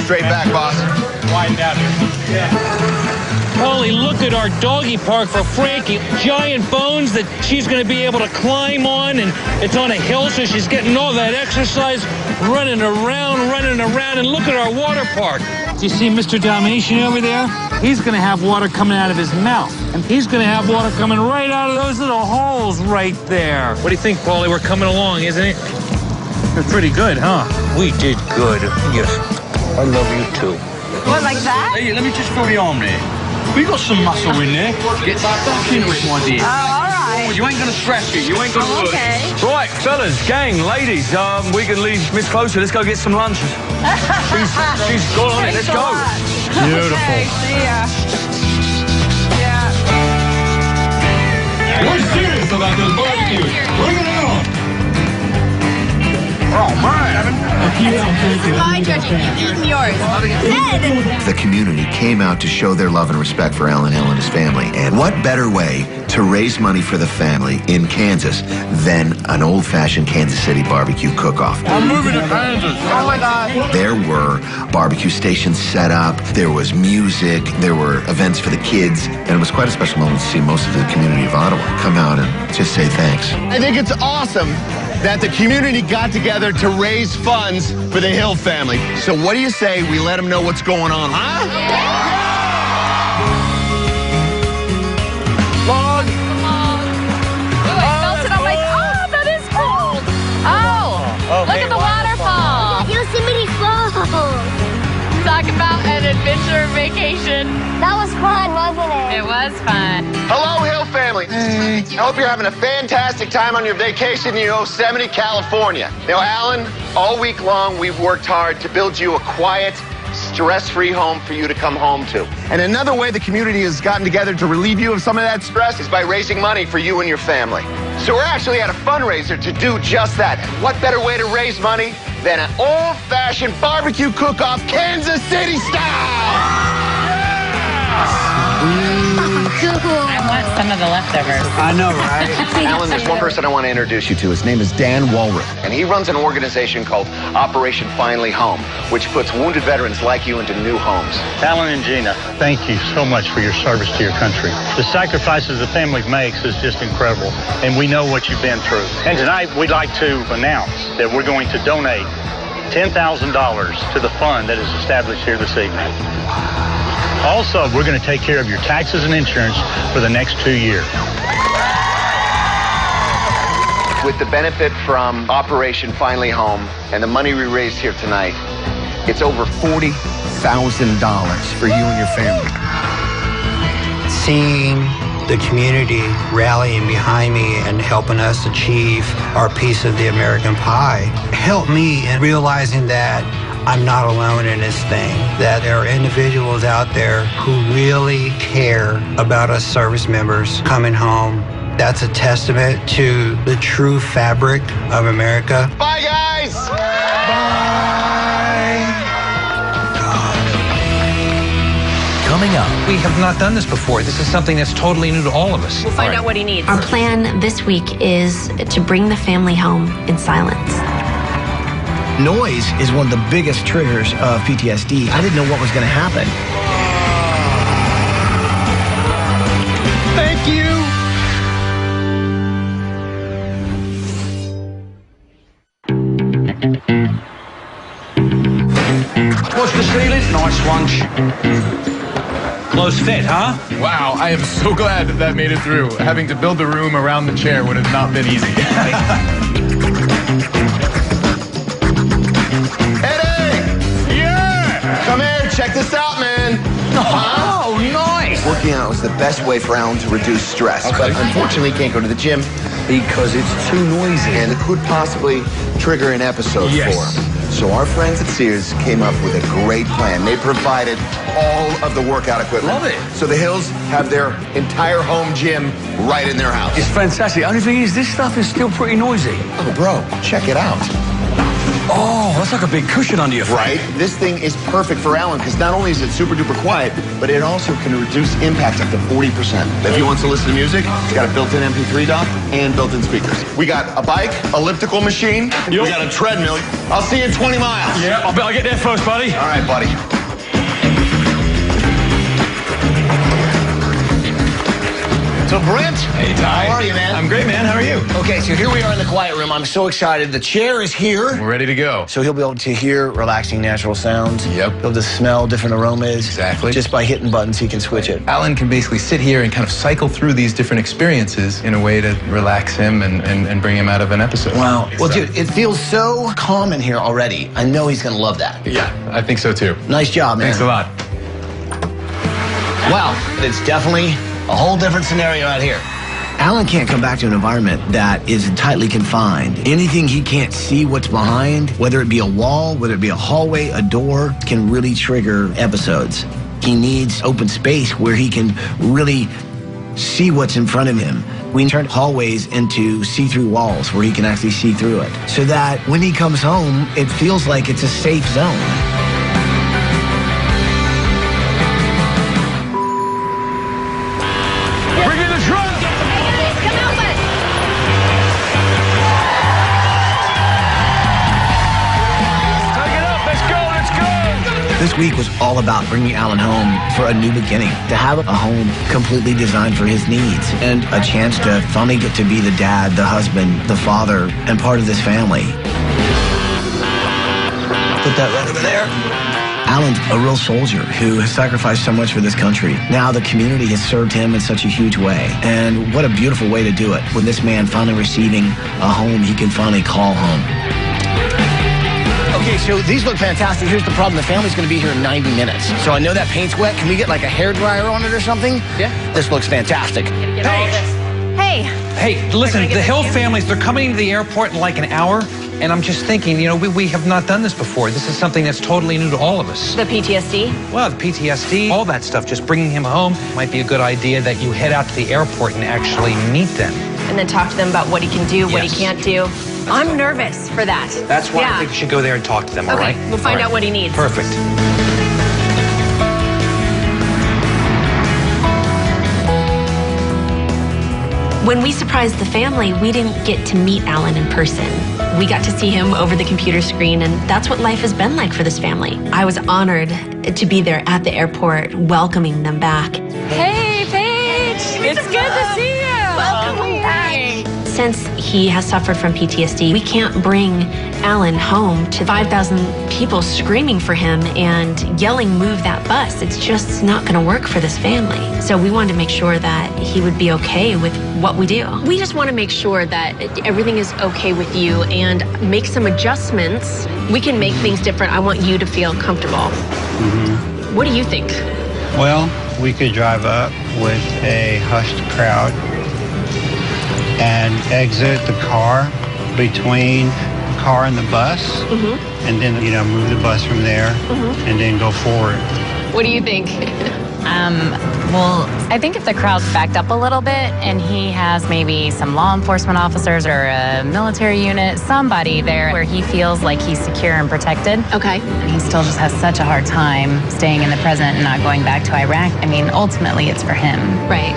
Straight back, boss. Widen out here. Yeah. Polly, look at our doggy park for Frankie. Giant bones that she's going to be able to climb on, and it's on a hill, so she's getting all that exercise, running around, and look at our water park. Do you see Mr. Dalmatian over there? He's going to have water coming out of his mouth, and he's going to have water coming right out of those little holes right there. What do you think, Polly? We're coming along, isn't it? We're pretty good, huh? We did good. Yes. I love you, too. What, like that? Hey, let me just fill the arm there. We got some muscle in there. Get stuck into it, my dear. Oh, all right. You ain't gonna scratch it. You ain't gonna work. Okay. Right, fellas, gang, ladies, we can leave Miss Closer. Let's go get some lunch. She's gone on it. Let's go. Beautiful. Okay, see ya. We're serious about those barbecues. Bring it on. Oh, man. This is my judging. You've eaten yours. Ed! The community came out to show their love and respect for Alan Hill and his family. And what better way to raise money for the family in Kansas than an old-fashioned Kansas City barbecue cook-off? I'm moving to Kansas. Oh, my God. There were barbecue stations set up, there was music, there were events for the kids, and it was quite a special moment to see most of the community of Ottawa come out and just say thanks. I think it's awesome that the community got together to raise funds for the Hill family. So what do you say we let them know what's going on, huh? Log. Ooh, I felt it on my... Oh, that is cold. Oh, look at the waterfall. Yosemite Falls. Talk about an adventure vacation. That was fun, wasn't it? It was fun. Hello, Hill family. Hey. I hope you're having a fantastic time on your vacation in Yosemite, California. Now, Alan, all week long, we've worked hard to build you a quiet, stress-free home for you to come home to. And another way the community has gotten together to relieve you of some of that stress is by raising money for you and your family. So we're actually at a fundraiser to do just that. What better way to raise money than an old-fashioned barbecue cook-off, Kansas City style? I want some of the leftovers. I know, right? Alan, there's one person I want to introduce you to. His name is Dan Walrith, and he runs an organization called Operation Finally Home, which puts wounded veterans like you into new homes. Alan and Gina, thank you so much for your service to your country. The sacrifices the family makes is just incredible, and we know what you've been through. And tonight, we'd like to announce that we're going to donate $10,000 to the fund that is established here this evening. Also, we're going to take care of your taxes and insurance for the next 2 years. With the benefit from Operation Finally Home and the money we raised here tonight, it's over $40,000 for you and your family. Seeing the community rallying behind me and helping us achieve our piece of the American pie helped me in realizing that I'm not alone in this thing, that there are individuals out there who really care about us service members coming home. That's a testament to the true fabric of America. Bye, guys! Coming up, we have not done this before. This is something that's totally new to all of us. We'll find out what he needs. Our plan this week is to bring the family home in silence. Noise is one of the biggest triggers of PTSD. I didn't know what was going to happen. Thank you! Watch the ceiling. Nice lunch. Close fit, huh? Wow, I am so glad that made it through. Having to build the room around the chair would have not been easy. Come here, check this out, man. Oh, nice. Working out was the best way for Alan to reduce stress, but unfortunately he can't go to the gym Because it's too noisy. and it could possibly trigger an episode Yes. for him. So our friends at Sears came up with a great plan. They provided all of the workout equipment. Love it. So the Hills have their entire home gym right in their house. It's fantastic. Only thing is, this stuff is still pretty noisy. Oh, bro, check it out. Oh, that's like a big cushion under your feet. Right? This thing is perfect for Alan because not only is it super duper quiet, but it also can reduce impact up to 40%. If he wants to listen to music, it's got a built-in MP3 dock and built-in speakers. We got a bike, elliptical machine, we got a treadmill. I'll see you in 20 miles. Yeah, I better get there first, buddy. All right, buddy. So, Brent, Hey, Ty. how are you, man? I'm great, man. How are you? Okay, so here we are in the quiet room. I'm so excited. The chair is here. We're ready to go. So he'll be able to hear relaxing natural sounds. Yep. He'll be able to smell different aromas. Exactly. Just by hitting buttons, he can switch it. Alan can basically sit here and kind of cycle through these different experiences in a way to relax him and bring him out of an episode. Wow. Well, dude, it feels so calm in here already. I know he's going to love that. Yeah, I think so too. Nice job, man. Thanks a lot. Well, it's definitely a whole different scenario out here. Alan can't come back to an environment that is tightly confined. Anything he can't see what's behind, whether it be a wall, whether it be a hallway, a door, can really trigger episodes. He needs open space where he can really see what's in front of him. We turn hallways into see-through walls where he can actually see through it, so that when he comes home, it feels like it's a safe zone. This week was all about bringing Alan home for a new beginning, to have a home completely designed for his needs, and a chance to finally get to be the dad, the husband, the father, and part of this family. Put that right over there. Alan's a real soldier who has sacrificed so much for this country. Now the community has served him in such a huge way. And what a beautiful way to do it, with this man finally receiving a home he can finally call home. Okay, so these look fantastic. Here's the problem. The family's going to be here in 90 minutes. So I know that paint's wet. Can we get like a hairdryer on it or something? Yeah. This looks fantastic. Hey, listen, the Hill families, they're coming into the airport in like an hour. And I'm just thinking, you know, we have not done this before. This is something that's totally new to all of us. The PTSD? Well, the PTSD, all that stuff, just bringing him home might be a good idea, that you head out to the airport and actually meet them. And then talk to them about what he can do, what he can't do. I'm nervous for that. That's why I think you should go there and talk to them, all right? We'll find out what he needs. Perfect. When we surprised the family, we didn't get to meet Alan in person. We got to see him over the computer screen, and that's what life has been like for this family. I was honored to be there at the airport, welcoming them back. Hey, Paige! It's good to see you! Welcome back! Since he has suffered from PTSD, we can't bring Alan home to 5,000 people screaming for him and yelling, "Move that bus." It's just not going to work for this family. So we wanted to make sure that he would be okay with what we do. We just want to make sure that everything is okay with you and make some adjustments. We can make things different. I want you to feel comfortable. Mm-hmm. What do you think? Well, we could drive up with a hushed crowd and exit the car between the car and the bus, and then, you know, move the bus from there, and then go forward. What do you think? Well, I think if the crowd's backed up a little bit and he has maybe some law enforcement officers or a military unit, somebody there where he feels like he's secure and protected. Okay. And he still just has such a hard time staying in the present and not going back to Iraq. I mean, ultimately, it's for him. Right.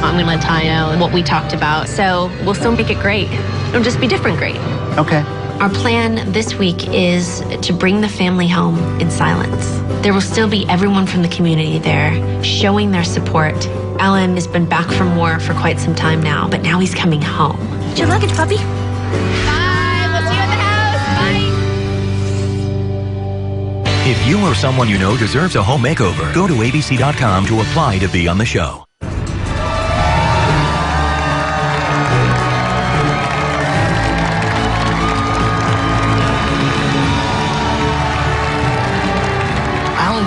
I'm going to let Ty know what we talked about. So we'll still make it great. It'll just be different great. Okay. Our plan this week is to bring the family home in silence. There will still be everyone from the community there showing their support. Alan has been back from war for quite some time now, but now he's coming home. Did your luggage, puppy? Bye. We'll see you at the house. Bye. If you or someone you know deserves a home makeover, go to abc.com to apply to be on the show.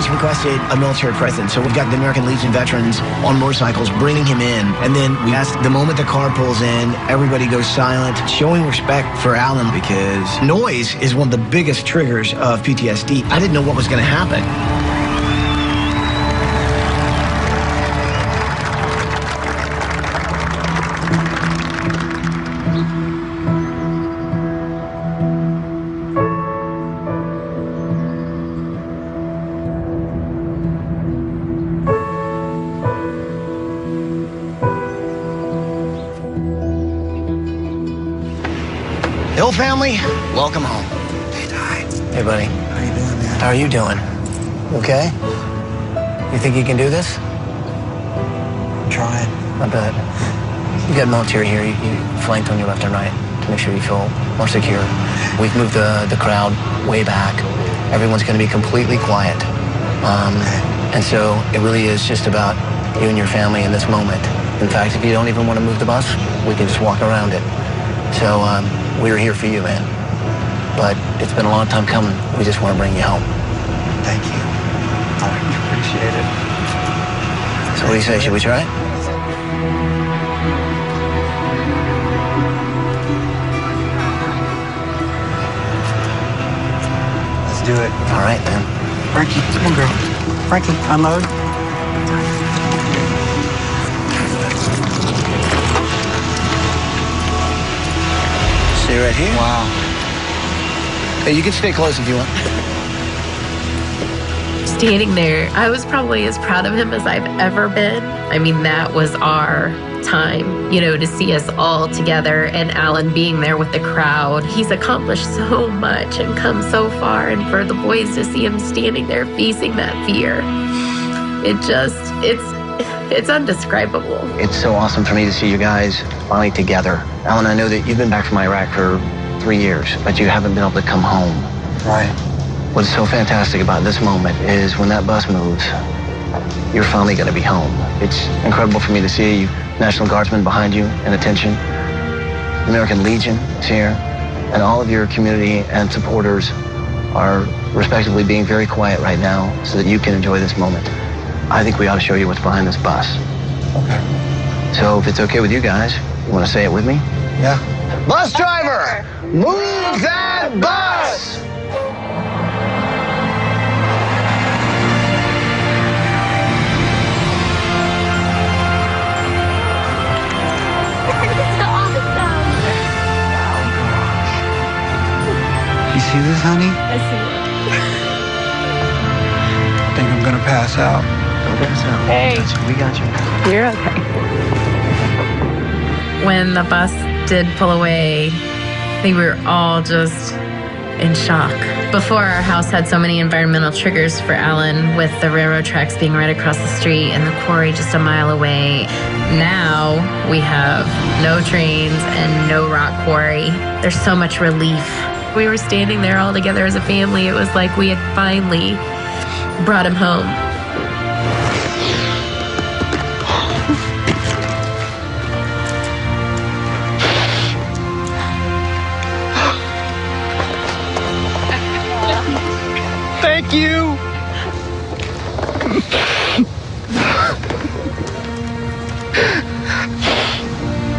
Requested a military presence, so we've got the American Legion veterans on motorcycles bringing him in, and then we asked the moment the car pulls in, everybody goes silent, showing respect for Alan, because noise is one of the biggest triggers of PTSD. I didn't know what was going to happen. Hill family, welcome home. Hey, Ty. Hey, buddy. How you doing, man? How are you doing? Okay? You think you can do this? I'm trying. I bet. You got military here. You flanked on your left and right to make sure you feel more secure. We've moved the crowd way back. Everyone's going to be completely quiet. And so it really is just about you and your family in this moment. In fact, if you don't even want to move the bus, we can just walk around it. So we're here for you, man. But it's been a long time coming. We just want to bring you home. Thank you. I appreciate it. So what do you say? Should we try it? Let's do it. All right, man. Frankie, come on, girl. Frankie, unload. Stay right here. Wow. Hey, you can stay close if you want. Standing there, I was probably as proud of him as I've ever been. I mean, that was our time, you know, to see us all together and Alan being there with the crowd. He's accomplished so much and come so far, and for the boys to see him standing there facing that fear, it's undescribable. It's so awesome for me to see you guys finally together. Alan, I know that you've been back from Iraq for 3 years, but you haven't been able to come home. Right. What's so fantastic about this moment is when that bus moves, you're finally going to be home. It's incredible for me to see National Guardsmen behind you in attention. The American Legion is here, and all of your community and supporters are respectively being very quiet right now so that you can enjoy this moment. I think we ought to show you what's behind this bus. Okay. So if it's okay with you guys, you want to say it with me? Yeah. Bus driver, move that bus! You see this, honey? I see I think I'm gonna pass out. Don't pass out. Hey. We got you. it. You're okay. When the bus did pull away, I think we were all just in shock. Before, our house had so many environmental triggers for Alan, with the railroad tracks being right across the street and the quarry just a mile away. Now we have no trains and no rock quarry. There's so much relief. We were standing there all together as a family. It was like we had finally brought him home. Thank you.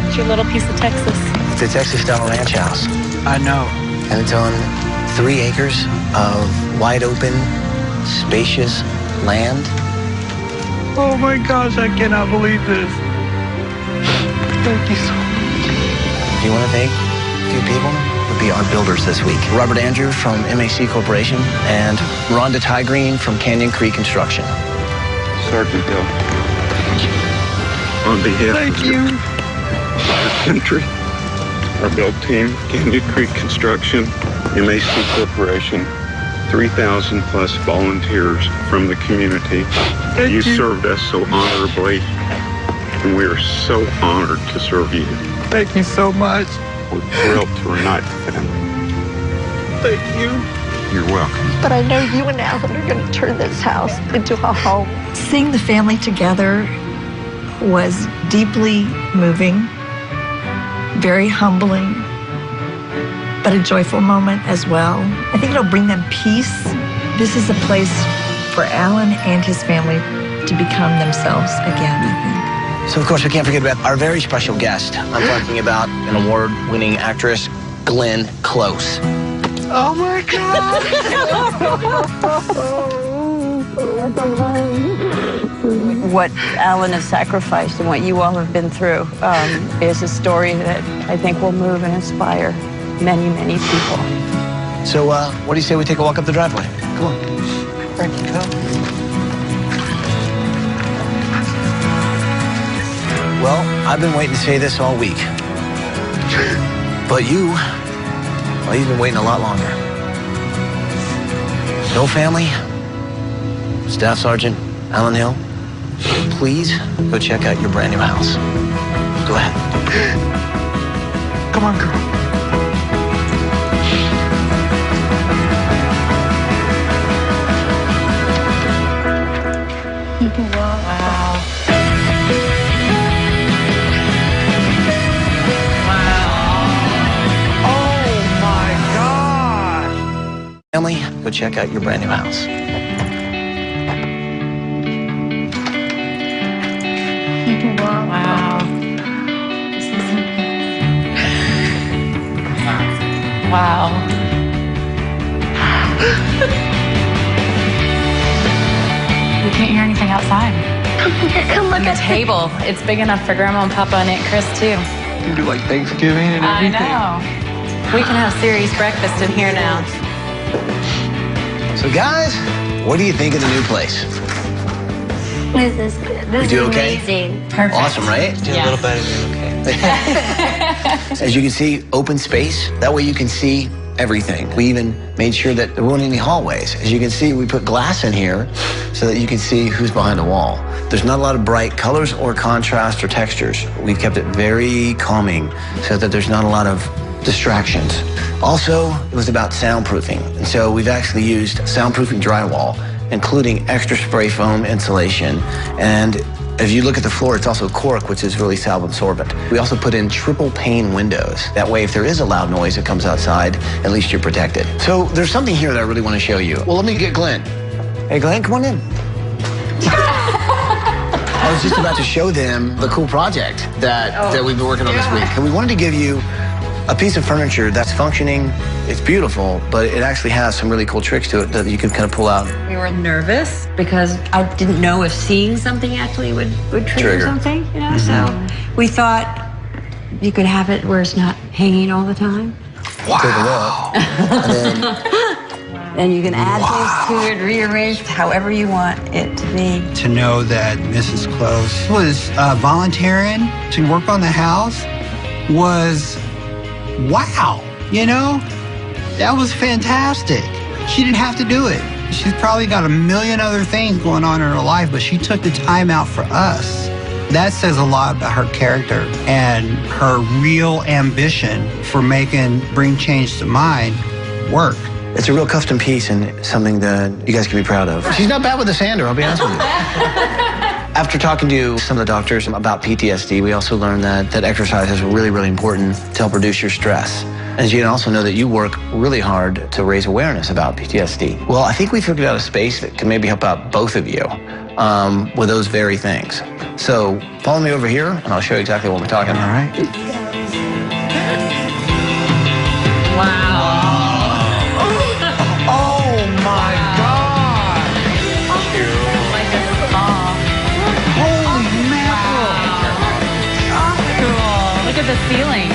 It's your little piece of Texas. It's a Texas-style ranch house. I know. And it's on 3 acres of wide open, spacious land. Oh my gosh, I cannot believe this. Thank you so much. Do you want to thank a few people? Would be our builders this week. Robert Andrew from MAC Corporation and Rhonda Tygreen from Canyon Creek Construction. Sergeant Hill, on behalf Thank of you. our country, our build team, Canyon Creek Construction, MAC Corporation, 3,000 plus volunteers from the community. Thank you. Served us so honorably, and we are so honored to serve you. Thank you so much. We're thrilled to reunite the family. Thank you. You're welcome. But I know you and Alan are going to turn this house into a home. Seeing the family together was deeply moving, very humbling, but a joyful moment as well. I think it'll bring them peace. This is a place for Alan and his family to become themselves again, I think. So, of course, we can't forget about our very special guest. I'm talking about an award-winning actress, Glenn Close. Oh my God. What Alan has sacrificed and what you all have been through is a story that I think will move and inspire many, many people. So, what do you say we take a walk up the driveway? Come on. Frankie, come. Well, I've been waiting to say this all week. But you've been waiting a lot longer. No family, Staff Sergeant Alan Hill, please go check out your brand new house. Go ahead. Come on, girl. Wow. Family, go check out your brand new house. Wow. We can't hear anything outside. Come look And the at table. It's big enough for Grandma and Papa and Aunt Chris, too. You do like Thanksgiving and everything. I know. We can have serious breakfast in here now. So guys, what do you think of the new place? This is good. This You do is okay? amazing. Perfect. Awesome, right? Do a little better than okay. As you can see, open space. That way you can see everything. We even made sure that there weren't any hallways. As you can see, we put glass in here so that you can see who's behind the wall. There's not a lot of bright colors or contrast or textures. We've kept it very calming so that there's not a lot of distractions. Also, it was about soundproofing. And so we've actually used soundproofing drywall, including extra spray foam insulation. And if you look at the floor, it's also cork, which is really sound absorbent. We also put in triple pane windows. That way, if there is a loud noise that comes outside, at least you're protected. So there's something here that I really want to show you. Well, let me get Glenn. Hey, Glenn, come on in. I was just about to show them the cool project that we've been working on this week. And we wanted to give you a piece of furniture that's functioning. It's beautiful, but it actually has some really cool tricks to it that you can kind of pull out. We were nervous because I didn't know if seeing something actually would trigger something, you know? So we thought you could have it where it's not hanging all the time. Wow. Take a look. And you can add things to it, rearrange however you want it to be. To know that Mrs. Close was volunteering to work on the house was, wow, you know? That was fantastic. She didn't have to do it. She's probably got a million other things going on in her life, but she took the time out for us. That says a lot about her character and her real ambition for bring change to mind work. It's a real custom piece and something that you guys can be proud of. She's not bad with the sander, I'll be honest with you. After talking to some of the doctors about PTSD, we also learned that exercise is really, really important to help reduce your stress. And you can also know that you work really hard to raise awareness about PTSD. Well, I think we figured out a space that can maybe help out both of you with those very things. So follow me over here, and I'll show you exactly what we're talking about. All right. Wow. Oh, my God. Like a spa. Holy mackerel. Look at the ceiling.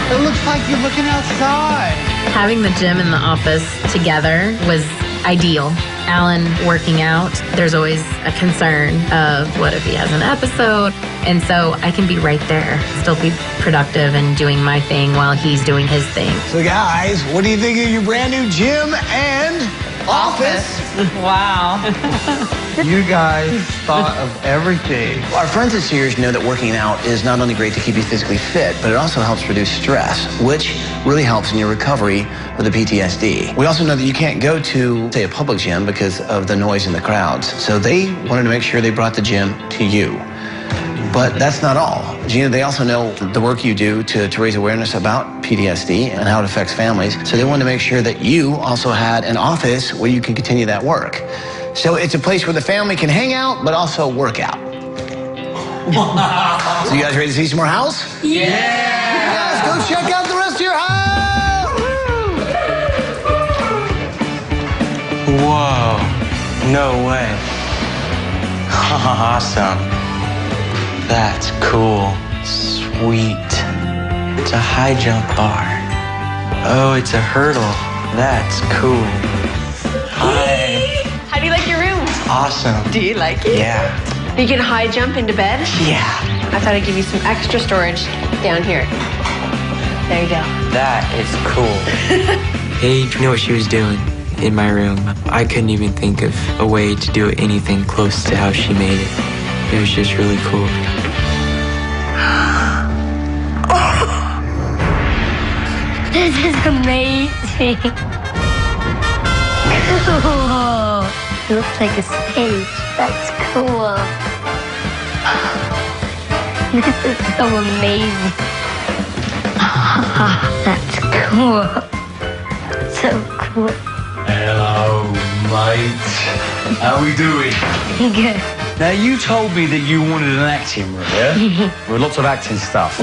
It looks like you're looking outside. Having the gym and the office together was ideal. Alan working out, there's always a concern of what if he has an episode? And so I can be right there, still be productive and doing my thing while he's doing his thing. So guys, what do you think of your brand new gym and office? Wow. You guys thought of everything. Our friends at Sears know that working out is not only great to keep you physically fit, but it also helps reduce stress, which really helps in your recovery with the PTSD. We also know that you can't go to, say, a public gym because of the noise and the crowds. So they wanted to make sure they brought the gym to you. But that's not all. Gina, they also know the work you do to raise awareness about PTSD and how it affects families. So they wanted to make sure that you also had an office where you can continue that work. So it's a place where the family can hang out, but also work out. So you guys ready to see some more house? Yeah! Guys, go check out the rest of your house! Whoa, no way. Awesome. That's cool. Sweet. It's a high jump bar. Oh, it's a hurdle. That's cool. Hi. How do you like your room? Awesome. Do you like it? Yeah. You can high jump into bed? Yeah. I thought I'd give you some extra storage down here. There you go. That is cool. Hey, you know what she was doing in my room? I couldn't even think of a way to do anything close to how she made it. It was just really cool. This is amazing. Cool. It looks like a stage. That's cool. This is so amazing. That's cool. So cool. Hello, mate. How we doing? Good. Now, you told me that you wanted an acting room, yeah? With lots of acting stuff.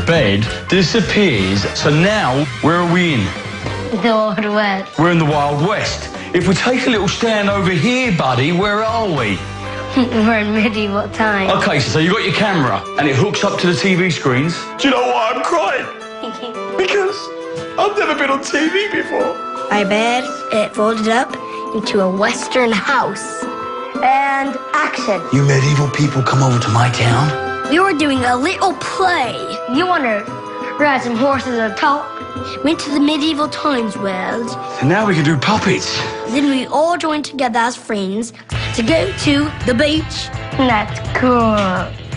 The bed disappears. So now, where are we in? The Old West. We're in the Wild West. If we take a little stand over here, buddy, where are we? We're in medieval times. Okay, so you got your camera and it hooks up to the TV screens. Do you know why I'm crying? Because I've never been on TV before. My bed, it folded up into a Western house. And action. You medieval people come over to my town? We were doing a little play. You want to ride some horses or talk? Went to the medieval times world. And now we can do puppets. Then we all joined together as friends to go to the beach. That's cool.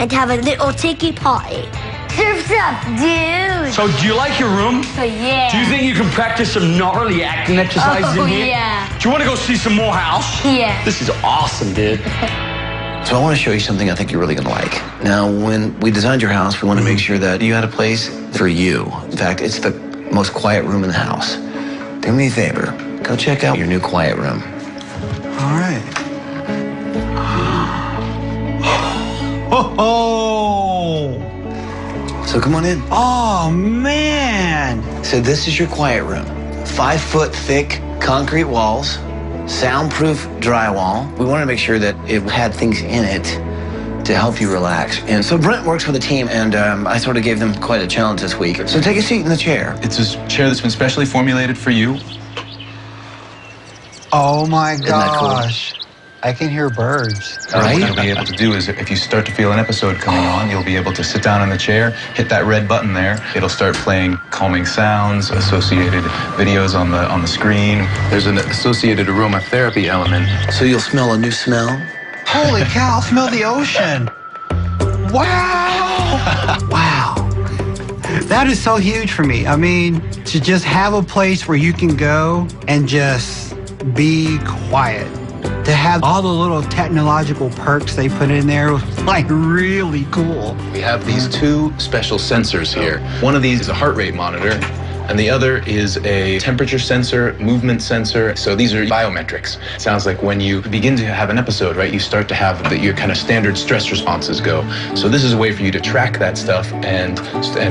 And to have a little tiki party. Surf's up, dude. So do you like your room? Oh, yeah. Do you think you can practice some gnarly acting exercises in here? Yeah. Do you want to go see some more house? Yeah. This is awesome, dude. So I want to show you something I think you're really going to like. Now, when we designed your house, we want to make sure that you had a place for you. In fact, it's the most quiet room in the house. Do me a favor. Go check out your new quiet room. All right. Oh! So come on in. Oh, man. So this is your quiet room. 5 foot thick concrete walls, soundproof drywall. We wanted to make sure that it had things in it to help you relax. And so Brent works with a team, and I sort of gave them quite a challenge this week. So take a seat in the chair. It's a chair that's been specially formulated for you. Oh, my Isn't that cool? gosh. I can hear birds. What you'll be able to do is, if you start to feel an episode coming on, you'll be able to sit down in the chair, hit that red button there. It'll start playing calming sounds, associated videos on the screen. There's an associated aromatherapy element. So you'll smell a new smell. Holy cow, smell the ocean. Wow. Wow. That is so huge for me. I mean, to just have a place where you can go and just be quiet. To have all the little technological perks they put in there was like really cool. We have these 2 special sensors here. One of these is a heart rate monitor, and the other is a temperature sensor, movement sensor. So these are biometrics. It sounds like when you begin to have an episode, right, you start to have your kind of standard stress responses go. So this is a way for you to track that stuff and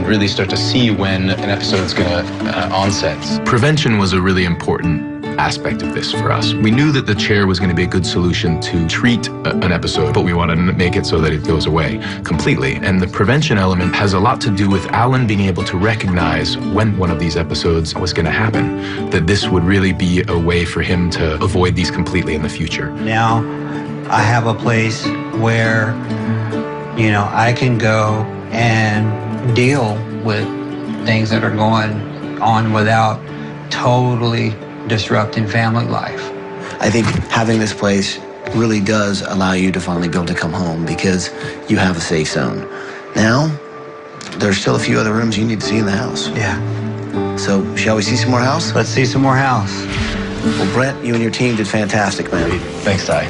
really start to see when an episode's gonna onset. Prevention was a really important aspect of this for us. We knew that the chair was going to be a good solution to treat an episode, but we wanted to make it so that it goes away completely. And the prevention element has a lot to do with Alan being able to recognize when one of these episodes was going to happen, that this would really be a way for him to avoid these completely in the future. Now I have a place where, you know, I can go and deal with things that are going on without totally disrupting family life. I think having this place really does allow you to finally be able to come home because you have a safe zone. Now, there's still a few other rooms you need to see in the house. Yeah. So, shall we see some more house? Let's see some more house. Well, Brent, you and your team did fantastic, man. Thanks, Ty.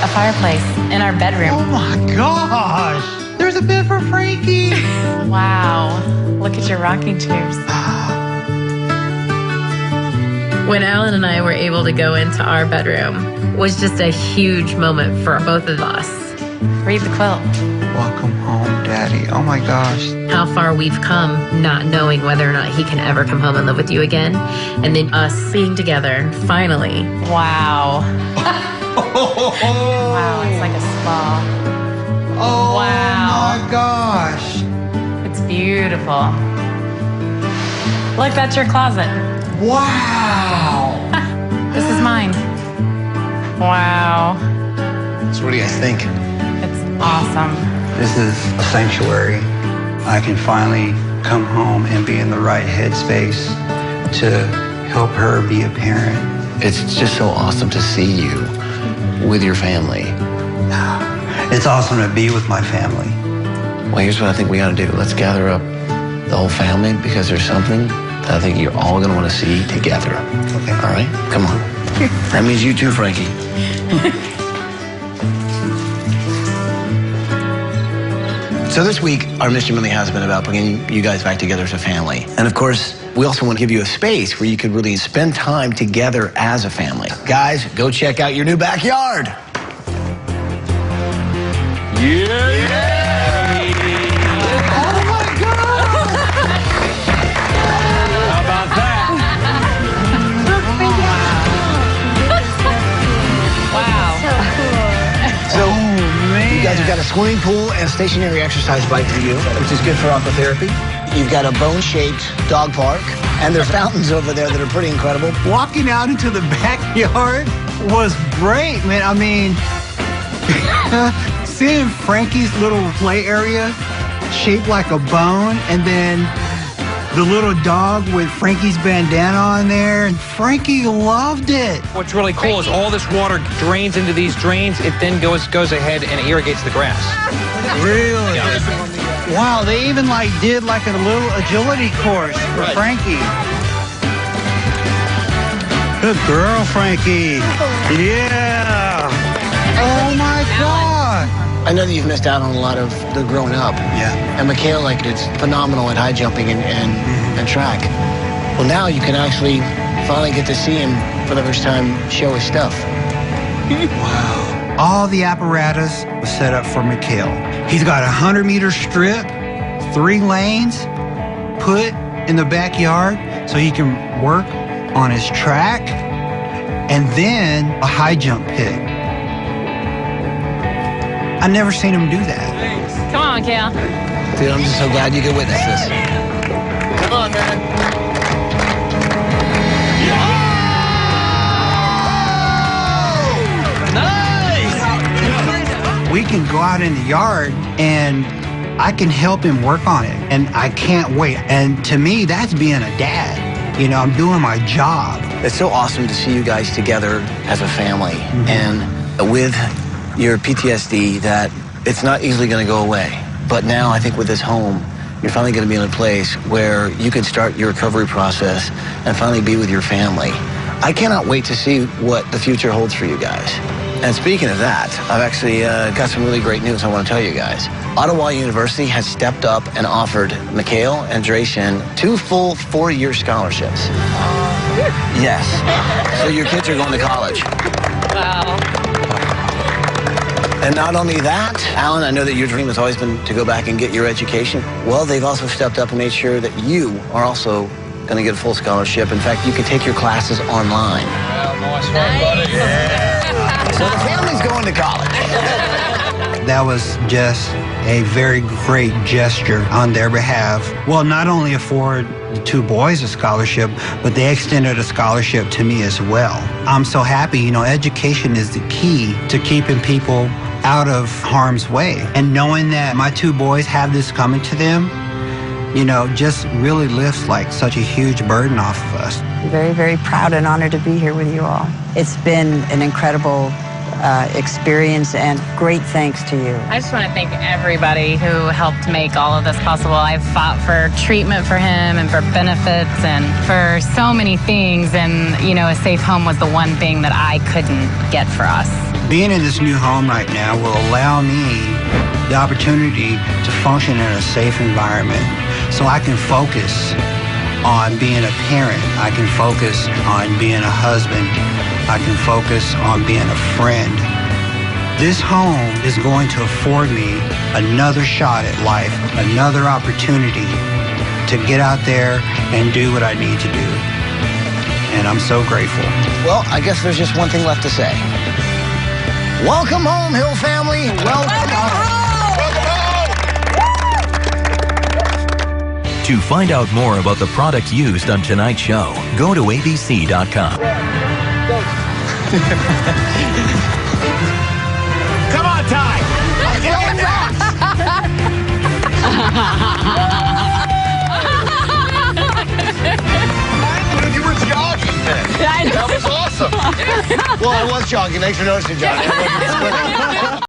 A fireplace in our bedroom. Oh my gosh! There's a bed for Frankie! Wow. Look at your rocking chairs. When Alan and I were able to go into our bedroom was just a huge moment for both of us. Read the quilt. Welcome home, Daddy. Oh my gosh. How far we've come, not knowing whether or not he can ever come home and live with you again. And then us being together, finally. Wow. Wow, it's like a spa. Oh wow. My gosh. It's beautiful. Look, that's your closet. Wow. This is mine. Wow. So what do you guys think? It's awesome. This is a sanctuary. I can finally come home and be in the right headspace to help her be a parent. It's just so awesome to see you with your family. It's awesome to be with my family. Well, here's what I think we gotta do. Let's gather up the whole family because there's something that I think you're all gonna wanna see together. Okay. All right? Come on. That means you too, Frankie. So this week, our mission really has been about bringing you guys back together as a family. And of course, We also want to give you a space where you could really spend time together as a family. Guys, go check out your new backyard. Yeah! Oh my God! How about that? Wow. So, you guys have got a swimming pool and a stationary exercise bike for you, which is good for aquatherapy. You've got a bone-shaped dog park, and there are fountains over there that are pretty incredible. Walking out into the backyard was great, man. I mean, seeing Frankie's little play area shaped like a bone, and then the little dog with Frankie's bandana on there, and Frankie loved it. What's really cool is all this water drains into these drains. It then goes ahead and irrigates the grass. Really? Yeah. Wow, they even did a little agility course for Frankie. Good girl, Frankie. Yeah. Oh my God. I know that you've missed out on a lot of the growing up. Yeah. And Mikhail, is phenomenal at high jumping and track. Well, now you can actually finally get to see him for the first time show his stuff. Wow. All the apparatus was set up for Mikhail. He's got a 100-meter strip, 3 lanes put in the backyard so he can work on his track, and then a high jump pit. I never seen him do that. Come on, Kale. Dude, I'm just so glad you could witness this. Come on, man. We can go out in the yard and I can help him work on it, and I can't wait. And to me, that's being a dad. You know, I'm doing my job. It's so awesome to see you guys together as a family, and with your PTSD, that it's not easily going to go away. But now I think with this home, you're finally going to be in a place where you can start your recovery process and finally be with your family. I cannot wait to see what the future holds for you guys. And speaking of that, I've actually got some really great news I want to tell you guys. Ottawa University has stepped up and offered Mikhail and Drayshin 2 full 4-year scholarships. Yes. So your kids are going to college. Wow. And not only that, Alan, I know that your dream has always been to go back and get your education. Well, they've also stepped up and made sure that you are also going to get a full scholarship. In fact, you can take your classes online. Nice one, buddy. Yeah. So the family's going to college. That was just a very great gesture on their behalf. Well, not only afford the 2 boys a scholarship, but they extended a scholarship to me as well. I'm so happy. You know, education is the key to keeping people out of harm's way. And knowing that my 2 boys have this coming to them, you know, just really lifts such a huge burden off of us. Very, very proud and honored to be here with you all. It's been an incredible experience, and great thanks to you. I just want to thank everybody who helped make all of this possible. I've fought for treatment for him and for benefits and for so many things, and you know, a safe home was the one thing that I couldn't get for us. Being in this new home right now will allow me the opportunity to function in a safe environment so I can focus on being a parent. I can focus on being a husband. I can focus on being a friend. This home is going to afford me another shot at life, another opportunity to get out there and do what I need to do. And I'm so grateful. Well, I guess there's just one thing left to say. Welcome home, Hill family. Welcome home. To find out more about the product used on tonight's show, go to abc.com. Come on, Ty. I'm going back. You were jogging then. I know. That was awesome. Well, I was jogging. Thanks for noticing, Johnny.